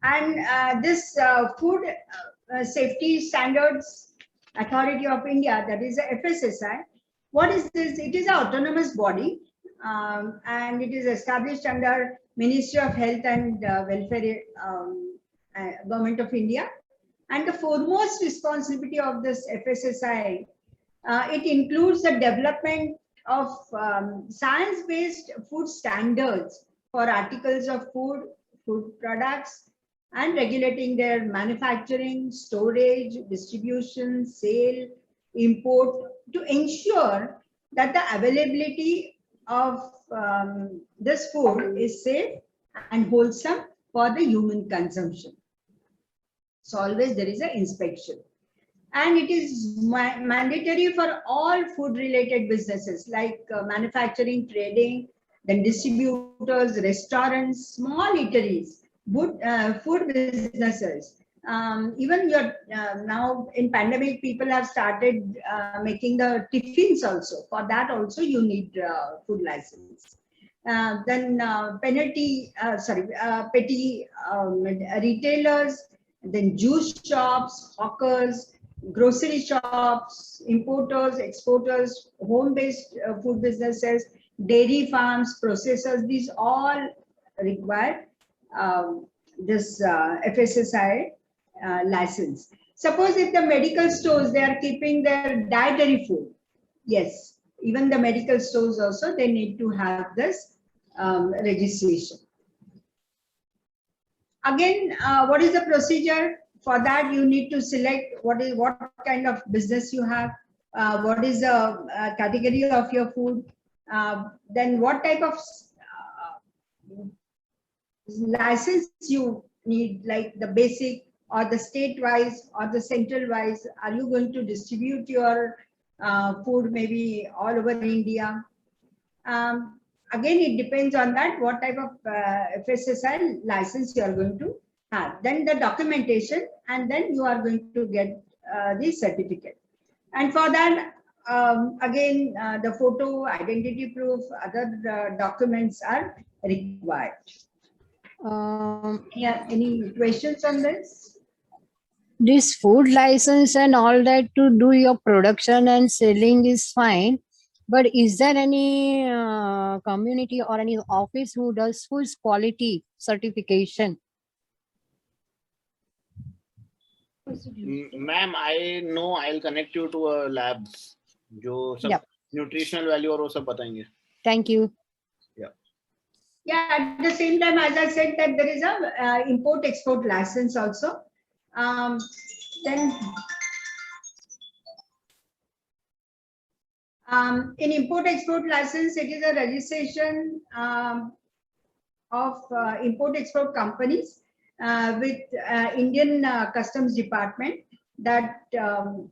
S2: And this Food Safety Standards Authority of India, that is the FSSI. What is this? It is an autonomous body, and it is established under Ministry of Health and Welfare, Government of India. And the foremost responsibility of this FSSI, it includes the development of science-based food standards for articles of food, food products, and regulating their manufacturing, storage, distribution, sale, import, to ensure that the availability of this food is safe and wholesome for the human consumption. So always there is an inspection. And it is mandatory for all food related businesses like manufacturing, trading, then distributors, restaurants, small eateries, food businesses. Even your now in pandemic, people have started making the tiffins also. For that also you need food license. Then petty retailers, then juice shops, hawkers, grocery shops, importers, exporters, home-based food businesses, dairy farms, processors, these all require this FSSI license. Suppose if the medical stores, they are keeping their dietary food. Yes, even the medical stores also, they need to have this registration. Again, what is the procedure? For that, you need to select what kind of business you have, what is the category of your food, then what type of license you need, like the basic or the state-wise or the central-wise. Are you going to distribute your food maybe all over India? Again, it depends on that, what type of FSSI license you are going to have. Then the documentation, and then you are going to get the certificate. And for that, again, the photo, identity proof, other documents are required. Yeah, any questions on this?
S9: This food license and all that to do your production and selling is fine. But is there any community or any office who does food quality certification?
S10: Ma'am, I know, I'll connect you to a labs जो सब nutritional value और वो सब बताएंगे.
S9: Thank you.
S2: Yeah, at the same time, as I said, that there is a import-export license also. Then in import-export license, it is a registration of import-export companies with Indian Customs Department that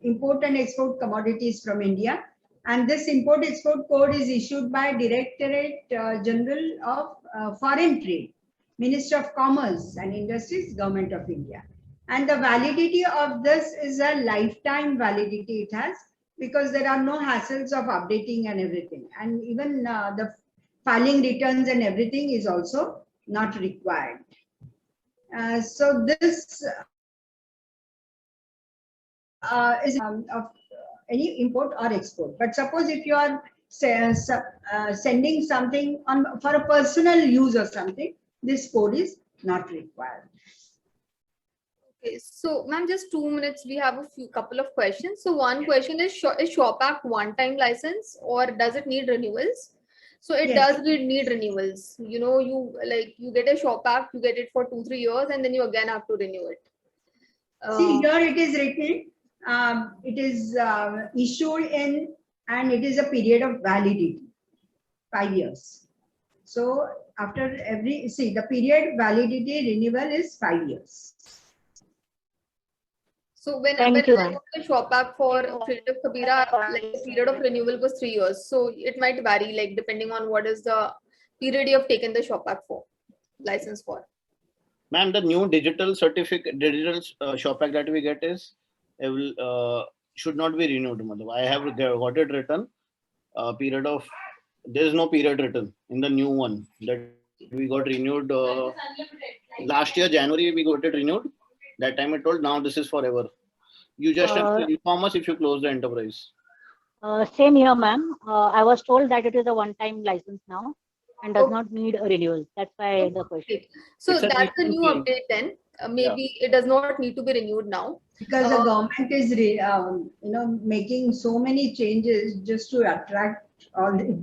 S2: import and export commodities from India. And this import-export code is issued by Directorate General of Foreign Trade, Ministry of Commerce and Industries, Government of India. And the validity of this is a lifetime validity it has, because there are no hassles of updating and everything. And even the filing returns and everything is also not required. So this is of any import or export. But suppose if you are sending something on for a personal use or something, this code is not required.
S1: Okay, so ma'am, just 2 minutes. We have a couple of questions. So one question is Shop Act one-time license or does it need renewals? So it
S2: Yes.
S1: does need renewals. You know, you get a Shop Act, you get it for 2-3 years, and then you again have to renew it.
S2: See, here it is written, it is issued in, and it is a period of validity, 5 years. So after the period validity renewal is 5 years.
S1: So when
S12: Thank
S1: I
S12: you,
S1: got the Shop Act for Creative Kabira, like the period of renewal was 3 years. So it might vary, like depending on what is the period you have taken the Shop Act for, license for.
S10: Ma'am, the new digital certificate, digital Shop Act that we get is should not be renewed. I have got it written. Period of, there is no period written in the new one that we got renewed last year January. We got it renewed. That time it told now this is forever. You just have to inform us if you close the enterprise.
S12: Same here, ma'am. I was told that it is a one-time license now and does not need a renewal. That's why the question.
S1: So
S10: It's a
S1: that's the new
S10: recent
S1: update then. Maybe it does not need to be renewed now.
S2: Because the government is, making so many changes just to attract all the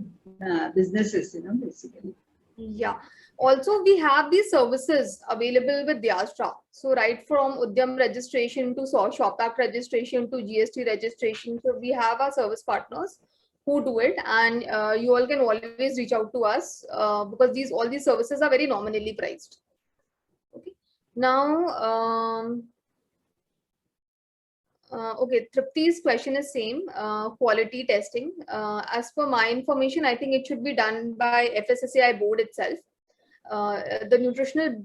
S2: businesses, basically.
S1: Yeah. Also, we have these services available with Vyastra. So right from Udyam registration to Shop Act registration to GST registration. So we have our service partners who do it, and you all can always reach out to us because all these services are very nominally priced. Okay. Now, okay, Tripti's question is same, quality testing. As per my information, I think it should be done by FSSAI board itself. The nutritional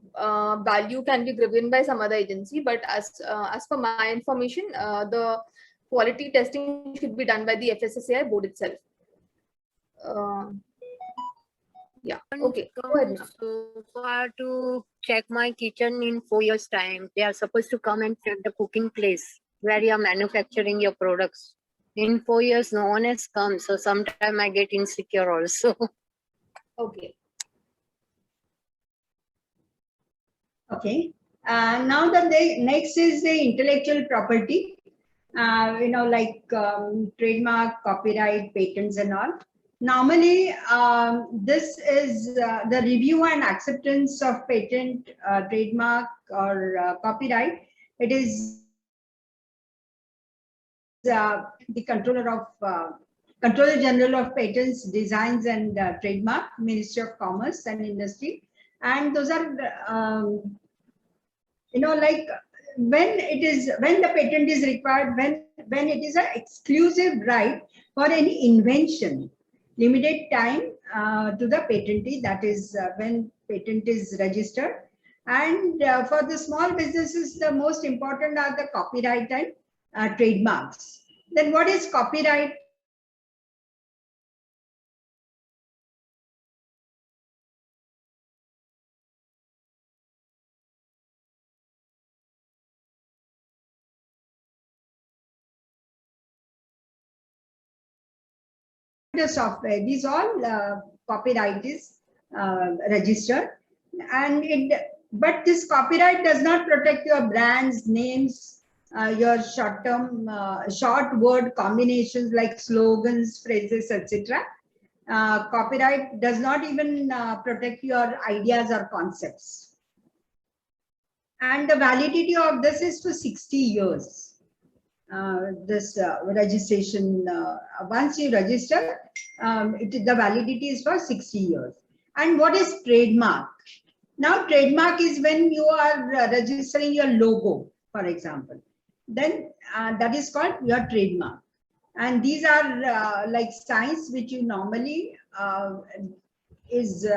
S1: value can be given by some other agency, but as per my information, the quality testing should be done by the FSSAI board itself. Yeah. Okay. Go ahead.
S9: So far to check my kitchen in 4 years' time, they are supposed to come and check the cooking place where you are manufacturing your products. In 4 years, no one has come, so sometimes I get insecure also.
S1: Okay.
S2: Okay. Now next is the intellectual property. Like trademark, copyright, patents, and all. Normally, this is the review and acceptance of patent, trademark, or copyright. It is the Controller General of Patents, Designs, and Trademark, Ministry of Commerce and Industry. And those are, like when the patent is required, when it is an exclusive right for any invention, limited time to the patentee, that is when patent is registered. And for the small businesses, the most important are the copyright and trademarks. Then what is copyright? The software, these all copyright is registered, and but this copyright does not protect your brands, names, your short word combinations like slogans, phrases, etc. Copyright does not even protect your ideas or concepts. And the validity of this is for 60 years. This registration, once you register, the validity is for 60 years. And what is trademark? Now, trademark is when you are registering your logo, for example. Then that is called your trademark. And these are like signs which you normally is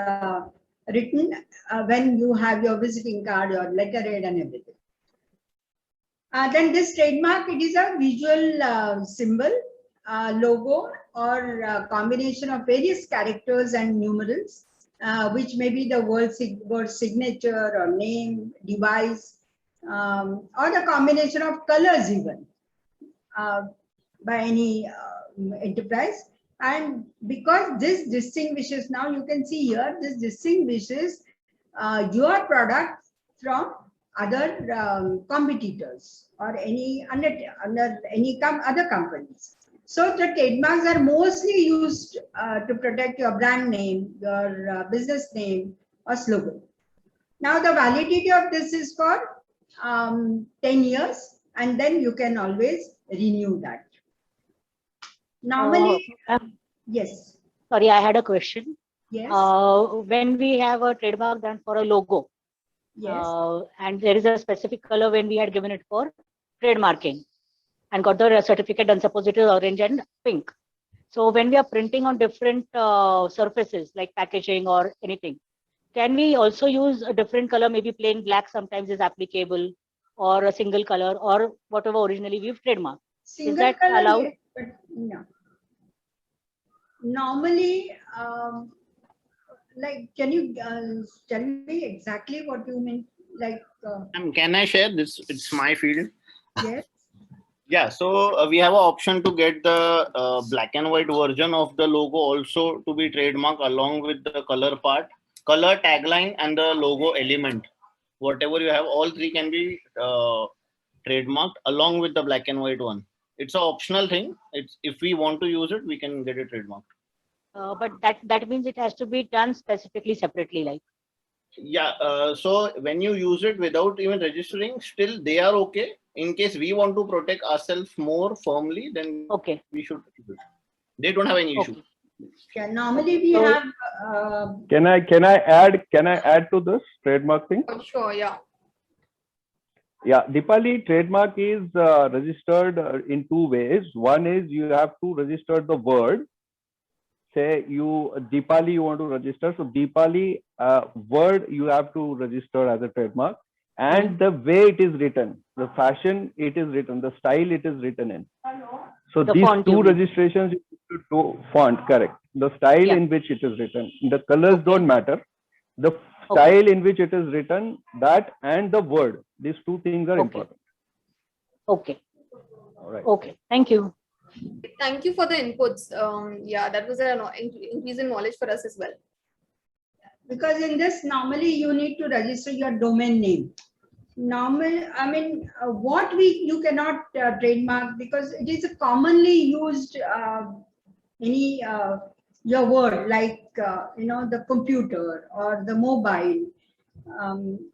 S2: written when you have your visiting card, your letterhead, and everything. Then this trademark, it is a visual symbol, logo, or combination of various characters and numerals, which may be the word signature or name, device, or the combination of colors even by any enterprise. And because this distinguishes, now you can see here, this distinguishes your product from other competitors or any under any other companies. So the trademarks are mostly used to protect your brand name, your business name or slogan. Now the validity of this is for 10 years, and then you can always renew that. Normally, yes.
S12: Sorry, I had a question.
S2: Yes.
S12: When we have a trademark done for a logo,
S2: yes,
S12: and there is a specific color when we had given it for trademarking and got the certificate done, suppose it is orange and pink. So when we are printing on different surfaces like packaging or anything, can we also use a different color, maybe plain black sometimes is applicable, or a single color, or whatever originally we've trademarked?
S2: Single
S12: is that
S2: color,
S12: allowed?
S2: yes, but no. Normally, like, can you tell me exactly what you mean? Like,
S10: Can I share this? It's my field.
S2: yes.
S10: Yeah, so we have an option to get the black and white version of the logo also to be trademarked along with the color part, color, tagline, and the logo element. Whatever you have, all three can be trademarked along with the black and white one. It's an optional thing. It's if we want to use it, we can get it trademarked.
S12: But that means it has to be done specifically separately, like.
S10: Yeah, so when you use it without even registering, still they are okay. In case we want to protect ourselves more firmly, then we should use it. They don't have any issue.
S2: Yeah, normally we have.
S7: Can I add to this trademark thing?
S1: Oh, sure, yeah.
S7: Yeah, Deepali, trademark is registered in two ways. One is you have to register the word. Say you Deepali you want to register, so Deepali word you have to register as a trademark, and the way it is written, the fashion it is written, the style it is written in. So
S12: The
S7: these
S12: font
S7: two
S12: you mean.
S7: registrations you need to do font, correct. The style in which it is written. The colors don't matter. The style in which it is written, that and the word. These two things are important.
S12: Okay.
S7: All right.
S12: Okay. Thank you.
S1: Thank you for the inputs. Yeah, that was an increase in knowledge for us as well.
S2: Because in this, normally you need to register your domain name. What you cannot trademark because it is a commonly used your word like the computer or the mobile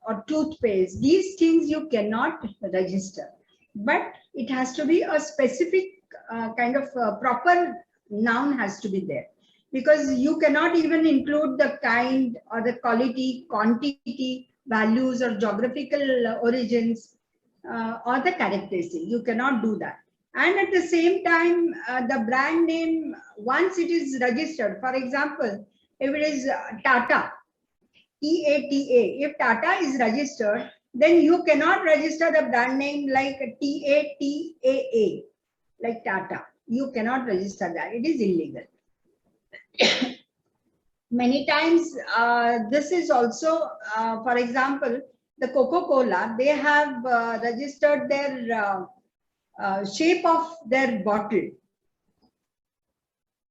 S2: or toothpaste. These things you cannot register, but it has to be a specific kind of proper noun has to be there, because you cannot even include the kind or the quality, quantity, values or geographical origins or the characteristics. You cannot do that. And at the same time, the brand name, once it is registered, for example, if it is Tata, T-A-T-A, if Tata is registered, then you cannot register the brand name like T-A-T-A-A, like Tata. You cannot register that. It is illegal. Many times, this is also, for example, the Coca-Cola, they have registered their shape of their bottle.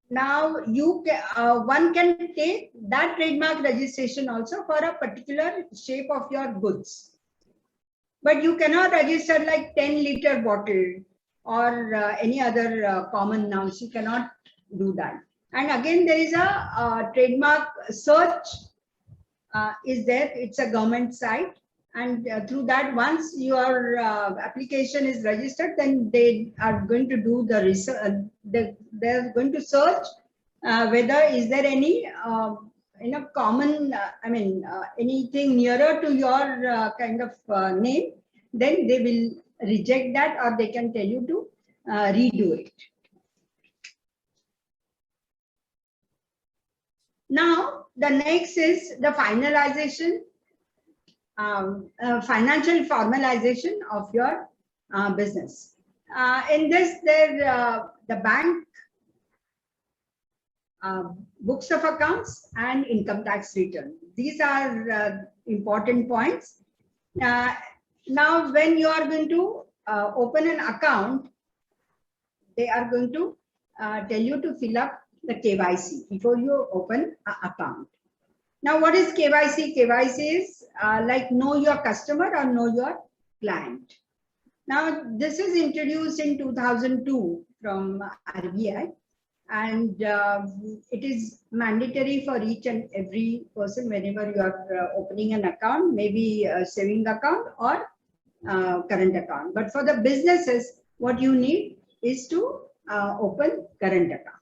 S2: Now, one can take that trademark registration also for a particular shape of your goods. But you cannot register like 10-liter bottle or any other common nouns. You cannot do that. And again, there is a trademark search is there. It's a government site. And through that, once your application is registered, then they are going to do the research. They're going to search whether is there any common, anything nearer to your kind of name. Then they will reject that, or they can tell you to redo it. Now, the next is the finalization, financial formalization of your business. In this, the bank, books of accounts, and income tax return. These are important points. Now, when you are going to open an account, they are going to tell you to fill up the KYC before you open an account. Now, what is KYC? KYC is like know your customer or know your client. Now, this is introduced in 2002 from RBI, and it is mandatory for each and every person whenever you are opening an account, maybe a saving account or current account. But for the businesses, what you need is to open current account.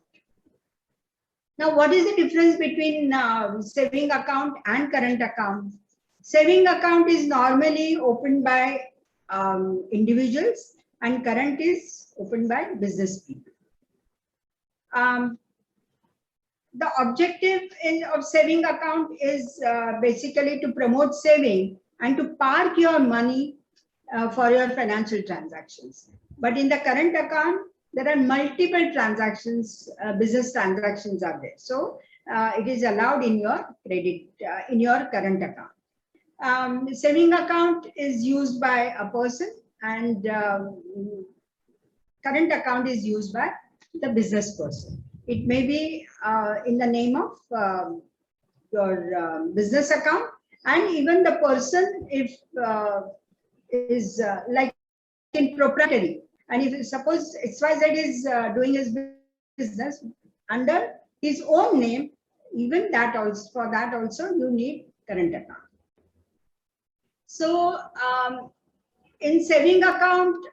S2: Now, what is the difference between saving account and current account? Saving account is normally opened by individuals, and current is opened by business people. The objective of saving account is basically to promote saving and to park your money for your financial transactions. But in the current account, there are multiple transactions, business transactions are there. So it is allowed in your credit, in your current account. Saving account is used by a person, and current account is used by the business person. It may be in the name of your business account, and even the person if is like in proprietary. And if suppose XYZ is doing his business under his own name, even that also, for that also you need current account. So in saving account,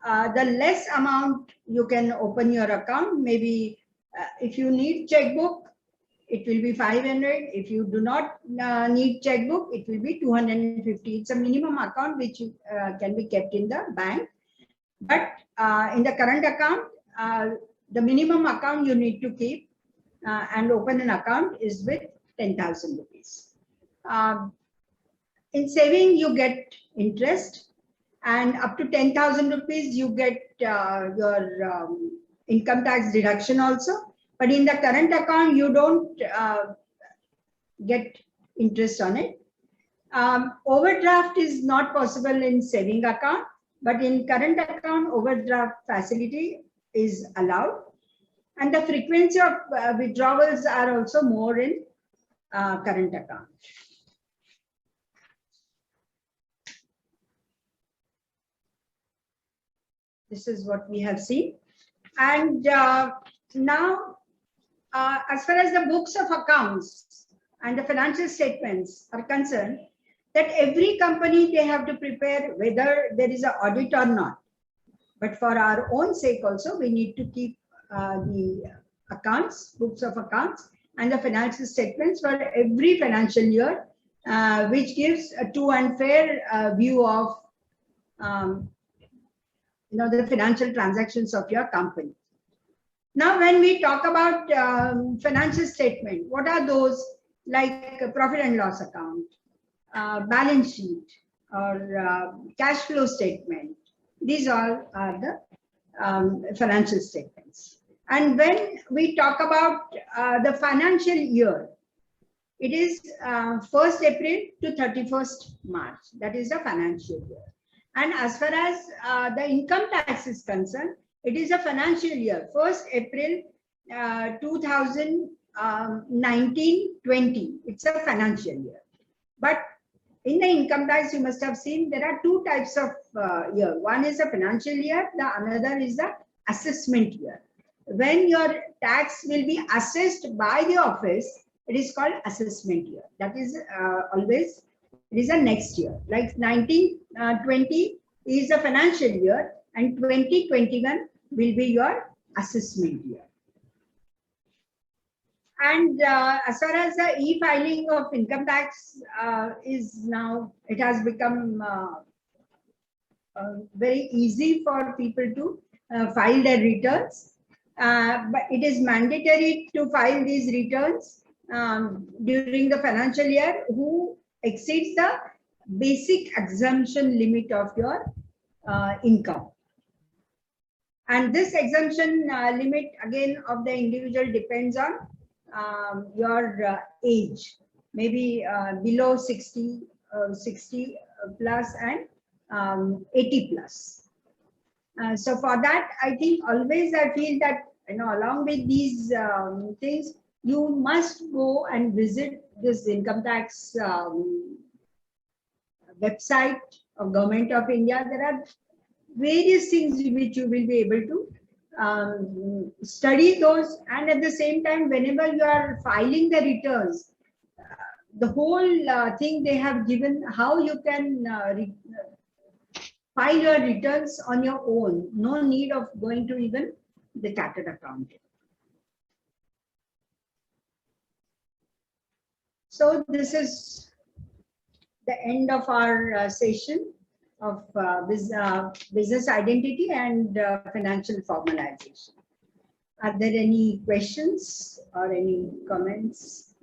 S2: the less amount you can open your account. Maybe if you need checkbook, it will be 500. If you do not need checkbook, it will be 250. It's a minimum account which can be kept in the bank. But in the current account, the minimum account you need to keep and open an account is with 10,000 rupees. In saving, you get interest, and up to 10,000 rupees, you get your income tax deduction also. But in the current account, you don't get interest on it. Overdraft is not possible in saving account, but in current account, overdraft facility is allowed. And the frequency of withdrawals are also more in current account. This is what we have seen. And now, as far as the books of accounts and the financial statements are concerned, that every company, they have to prepare whether there is an audit or not. But for our own sake also, we need to keep the accounts, books of accounts and the financial statements for every financial year, which gives a true and fair view of the financial transactions of your company. Now, when we talk about financial statement, what are those? Like a profit and loss account, balance sheet, or cash flow statement. These all are the financial statements. And when we talk about the financial year, it is 1st April to 31st March. That is the financial year. And as far as the income tax is concerned, it is a financial year, 1st April 2019-20. It's a financial year. But in the income tax, you must have seen there are two types of year. One is a financial year, the another is the assessment year. When your tax will be assessed by the office, it is called assessment year. That is always, it is a next year. Like 1920 is a financial year, and 2021 will be your assessment year. And as far as the e-filing of income tax is now, it has become very easy for people to file their returns. But it is mandatory to file these returns during the financial year who exceeds the basic exemption limit of your income. And this exemption limit again of the individual depends on your age, maybe below 60 plus and 80 plus. So for that, I think always I feel that along with these things, you must go and visit this income tax website of Government of India. There are various things which you will be able to study those, and at the same time, whenever you are filing the returns, the whole thing they have given how you can file your returns on your own. No need of going to even the chartered accountant. So this is the end of our session of business identity and financial formalization. Are there any questions or any comments?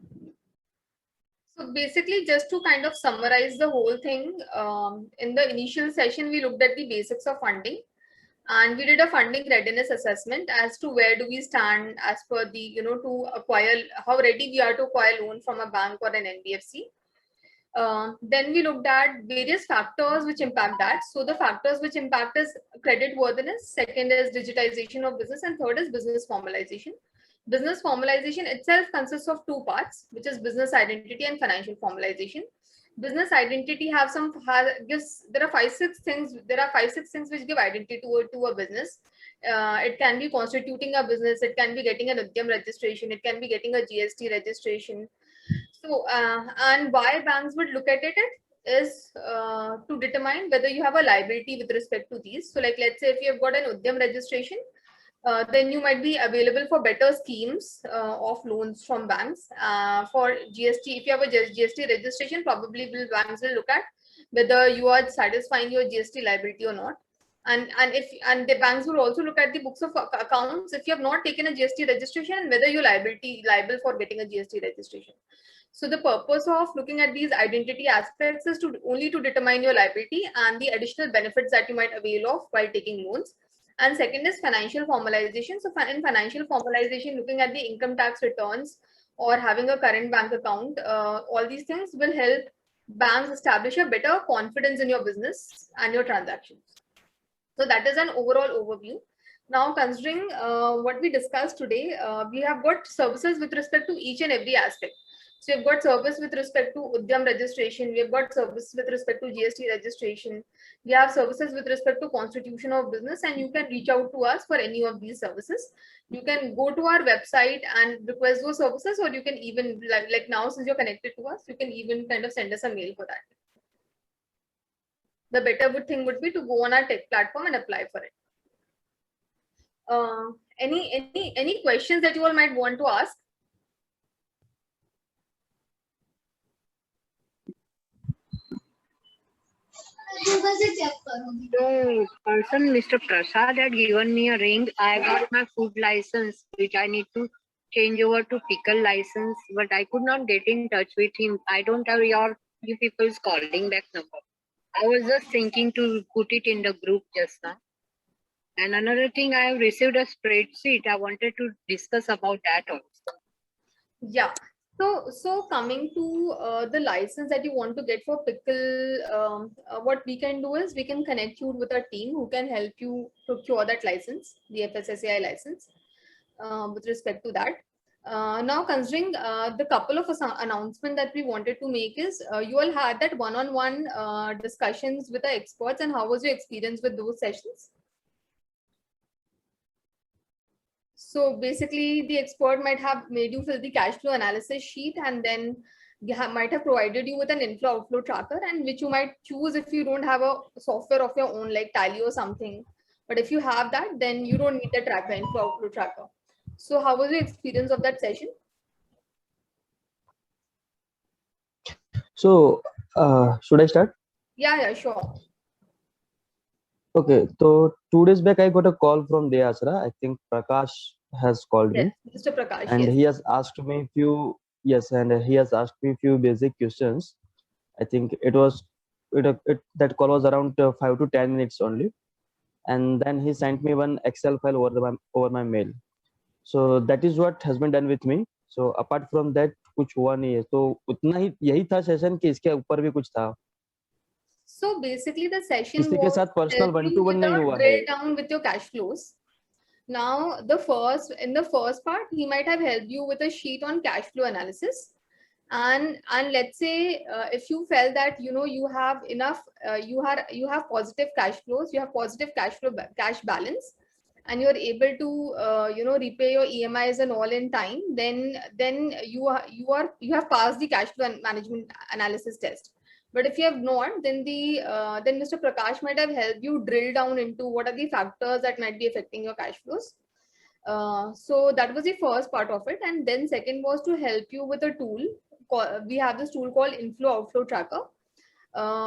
S1: So basically, just to kind of summarize the whole thing, in the initial session, we looked at the basics of funding, and we did a funding readiness assessment as to where do we stand as per the, to acquire, how ready we are to acquire loan from a bank or an NBFC. Then we looked at various factors which impact that. So the factors which impact is credit worthiness, second is digitization of business, and third is business formalization. Business formalization itself consists of two parts, which is business identity and financial formalization. Business identity there are 5-6 things. There are 5-6 things which give identity to a business. It can be constituting a business. It can be getting an Udyam registration. It can be getting a GST registration. So, and why banks would look at it is to determine whether you have a liability with respect to these. So, like, let's say if you have got an Udyam registration, then you might be available for better schemes of loans from banks. For GST, if you have a GST registration, probably banks will look at whether you are satisfying your GST liability or not. And the banks will also look at the books of accounts if you have not taken a GST registration, and whether you're liable for getting a GST registration. So the purpose of looking at these identity aspects is only to determine your liability and the additional benefits that you might avail of while taking loans. And second is financial formalization. So in financial formalization, looking at the income tax returns or having a current bank account, all these things will help banks establish a better confidence in your business and your transactions. So that is an overall overview. Now, considering what we discussed today, we have got services with respect to each and every aspect. So we've got service with respect to Udyam registration. We've got service with respect to GST registration. We have services with respect to constitution of business, and you can reach out to us for any of these services. You can go to our website and request those services, or you can even, like now, since you're connected to us, you can even kind of send us a mail for that. The better thing would be to go on our tech platform and apply for it. Any questions that you all might want to ask?
S9: The person, Mr. Prasad, had given me a ring. I got my food license, which I need to change over to pickle license, but I could not get in touch with him. I don't have you people's calling back number. I was just thinking to put it in the group just now. And another thing, I have received a spreadsheet. I wanted to discuss about that also.
S1: Yeah. So coming to the license that you want to get for pickle, what we can do is we can connect you with a team who can help you procure that license, the FSSAI license, with respect to that. Now, considering the couple of announcements that we wanted to make is you all had that one-on-one discussions with the experts, and how was your experience with those sessions? So basically, the expert might have made you fill the cash flow analysis sheet, and then might have provided you with an inflow-outflow tracker, and which you might choose if you don't have a software of your own like Tally or something. But if you have that, then you don't need the tracker, inflow-outflow tracker. So how was your experience of that session?
S11: So should I start?
S1: Yeah, sure.
S11: Okay, so 2 days back I got a call from Deyasra. I think Prakash has called me.
S1: Mr. Prakash,
S11: and
S1: yes.
S11: he has asked me few basic questions. I think that call was around 5 to 10 minutes only, and then he sent me one Excel file over my mail. So that is what has been done with me. So apart from that कुछ हुआ नहीं है. तो उतना ही यही था session कि इसके ऊपर भी कुछ था.
S1: So basically the session
S11: किसी के साथ personal one-to-one नहीं हुआ है.
S1: drill down with your cash flows. Now, in the first part, he might have helped you with a sheet on cash flow analysis. And let's say if you felt that you have enough, you have positive cash flows, you have positive cash balance, and you're able to repay your EMIs and all in time, then you have passed the cash flow management analysis test. But if you have not, then then Mr. Prakash might have helped you drill down into what are the factors that might be affecting your cash flows. So that was the first part of it. And then second was to help you with a tool. We have this tool called Inflow Outflow Tracker,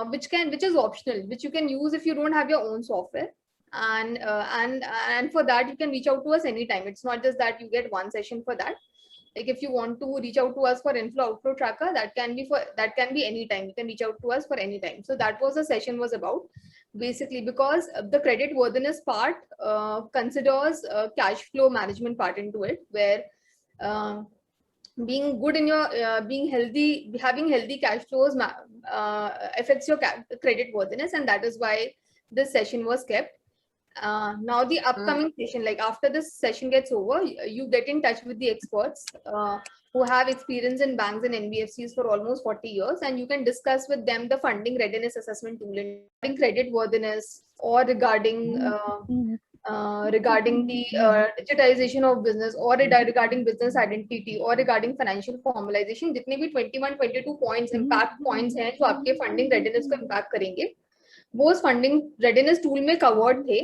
S1: which is optional, which you can use if you don't have your own software. And for that, you can reach out to us anytime. It's not just that you get one session for that. Like if you want to reach out to us for Inflow Outflow Tracker, that can be anytime. You can reach out to us for any time. So that was the session was about, basically, because the credit worthiness part considers cash flow management part into it, where being good in your being healthy, having healthy cash flows affects your credit worthiness, and that is why this session was kept. Now the upcoming session, like after this session gets over, you get in touch with the experts who have experience in banks and NBFCs for almost 40 years, and you can discuss with them the funding readiness assessment tool in credit worthiness, or regarding the digitization of business, or regarding business identity, or regarding financial formalization. जितने भी 21-22 points impact points हैं जो आपके funding readiness को impact करेंगे, वो उस funding readiness tool में कवर्ड थे.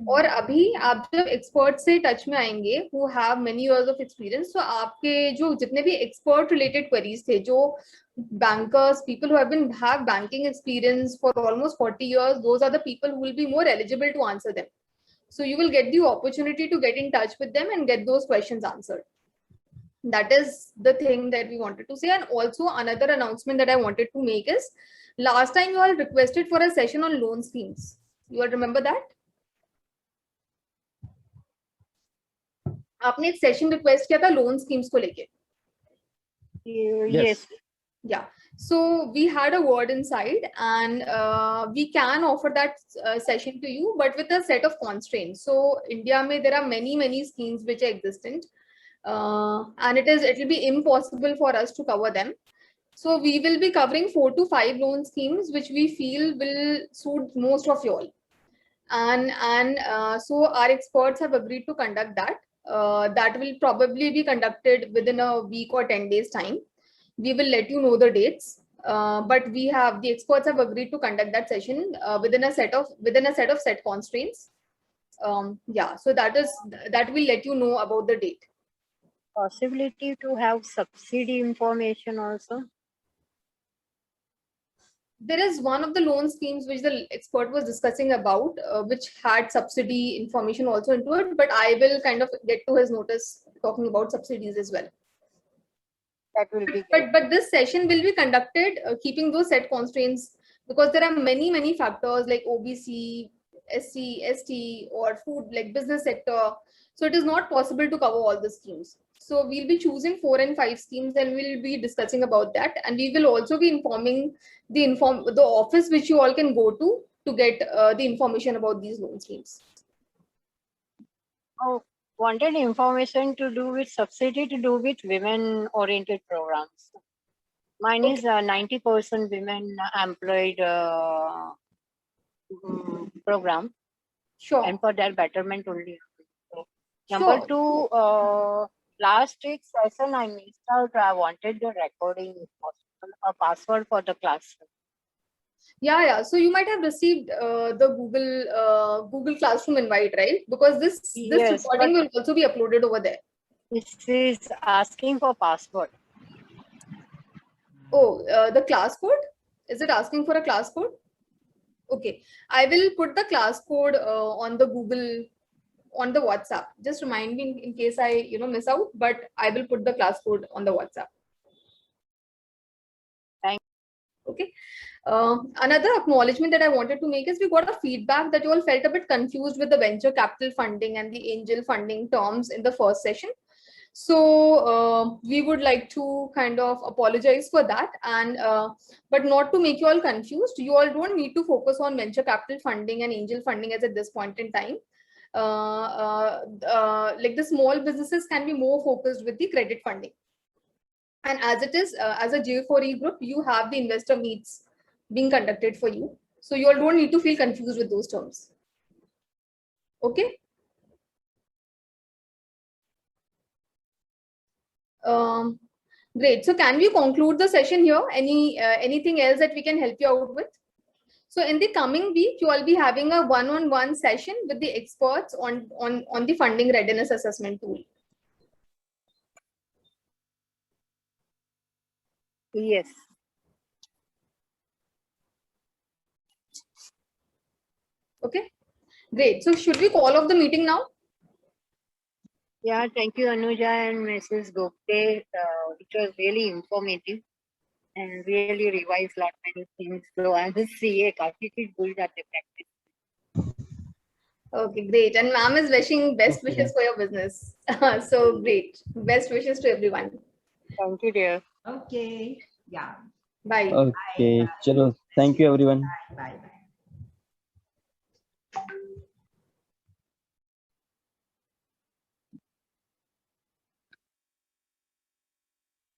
S1: और अभी आप जब एक्सपर्ट से टच में आएंगे who have many years of experience, तो आपके जो जितने भी एक्सपर्ट रिलेटेड क्वेरीज थे, जो bankers, people who have banking experience for almost 40 years, those are the people who will be more eligible to answer them. So you will get the opportunity to get in touch with them and get those questions answered. That is the thing that we wanted to say. And also another announcement that I wanted to make is, last time you all requested for a session on loan schemes. You all remember that? आपने एक session request किया था loan schemes को लेके.
S9: Yes.
S1: Yeah. So we had a word inside, and we can offer that session to you, but with a set of constraints. So India mein there are many schemes which are existent, and it will be impossible for us to cover them. So we will be covering 4 to 5 loan schemes which we feel will suit most of you all. And so our experts have agreed to conduct that. That will probably be conducted within a week or 10 days time. We will let you know the dates, but the experts have agreed to conduct that session within a set of set constraints. Yeah, so that will let you know about the date.
S9: Possibility to have subsidy information also.
S1: There is one of the loan schemes which the expert was discussing about, which had subsidy information also into it, but I will kind of get to his notice talking about subsidies as well.
S9: That will be
S1: but this session will be conducted keeping those set constraints, because there are many factors like OBC, SC, ST, or food, like business sector. So it is not possible to cover all the schemes. So we'll be choosing 4 and 5 schemes, and we'll be discussing about that. And we will also be informing the office which you all can go to get the information about these loan schemes.
S9: Oh, wanted information to do with subsidy to do with women-oriented programs. Mine is 90% women employed program.
S1: Sure.
S9: And for their betterment only. Number 2, last week's session I missed out. I wanted the recording, if possible, a password for the class.
S1: Yeah. So you might have received the Google Classroom invite, right? Because this recording will also be uploaded over there.
S9: This is asking for password.
S1: Oh, the class code? Is it asking for a class code? Okay, I will put the class code on the WhatsApp. Just remind me in case I miss out, but I will put the class code on the WhatsApp.
S9: Thank
S1: you. Okay. Another acknowledgement that I wanted to make is we got a feedback that you all felt a bit confused with the venture capital funding and the angel funding terms in the first session. So we would like to kind of apologize for that, and but not to make you all confused. You all don't need to focus on venture capital funding and angel funding as at this point in time. like the small businesses can be more focused with the credit funding. And as it is, as a J4E group, you have the investor meets being conducted for you. So you all don't need to feel confused with those terms. Okay. Great. So can we conclude the session here? Anything else that we can help you out with? So in the coming week, you will be having a one-on-one session with the experts on the funding readiness assessment tool.
S9: Yes.
S1: Okay. Great. So should we call off the meeting now?
S9: Yeah, thank you, Anuja and Mrs. Gupte, which was really informative and really revised lot many things. So as a CA, Karthik good at the practice.
S1: Okay, great. And ma'am is wishing best wishes for your business. So great. Best wishes to everyone.
S9: Thank you, dear.
S2: Okay. Yeah.
S1: Bye.
S13: Okay, chalo. Thank you, everyone.
S2: Bye.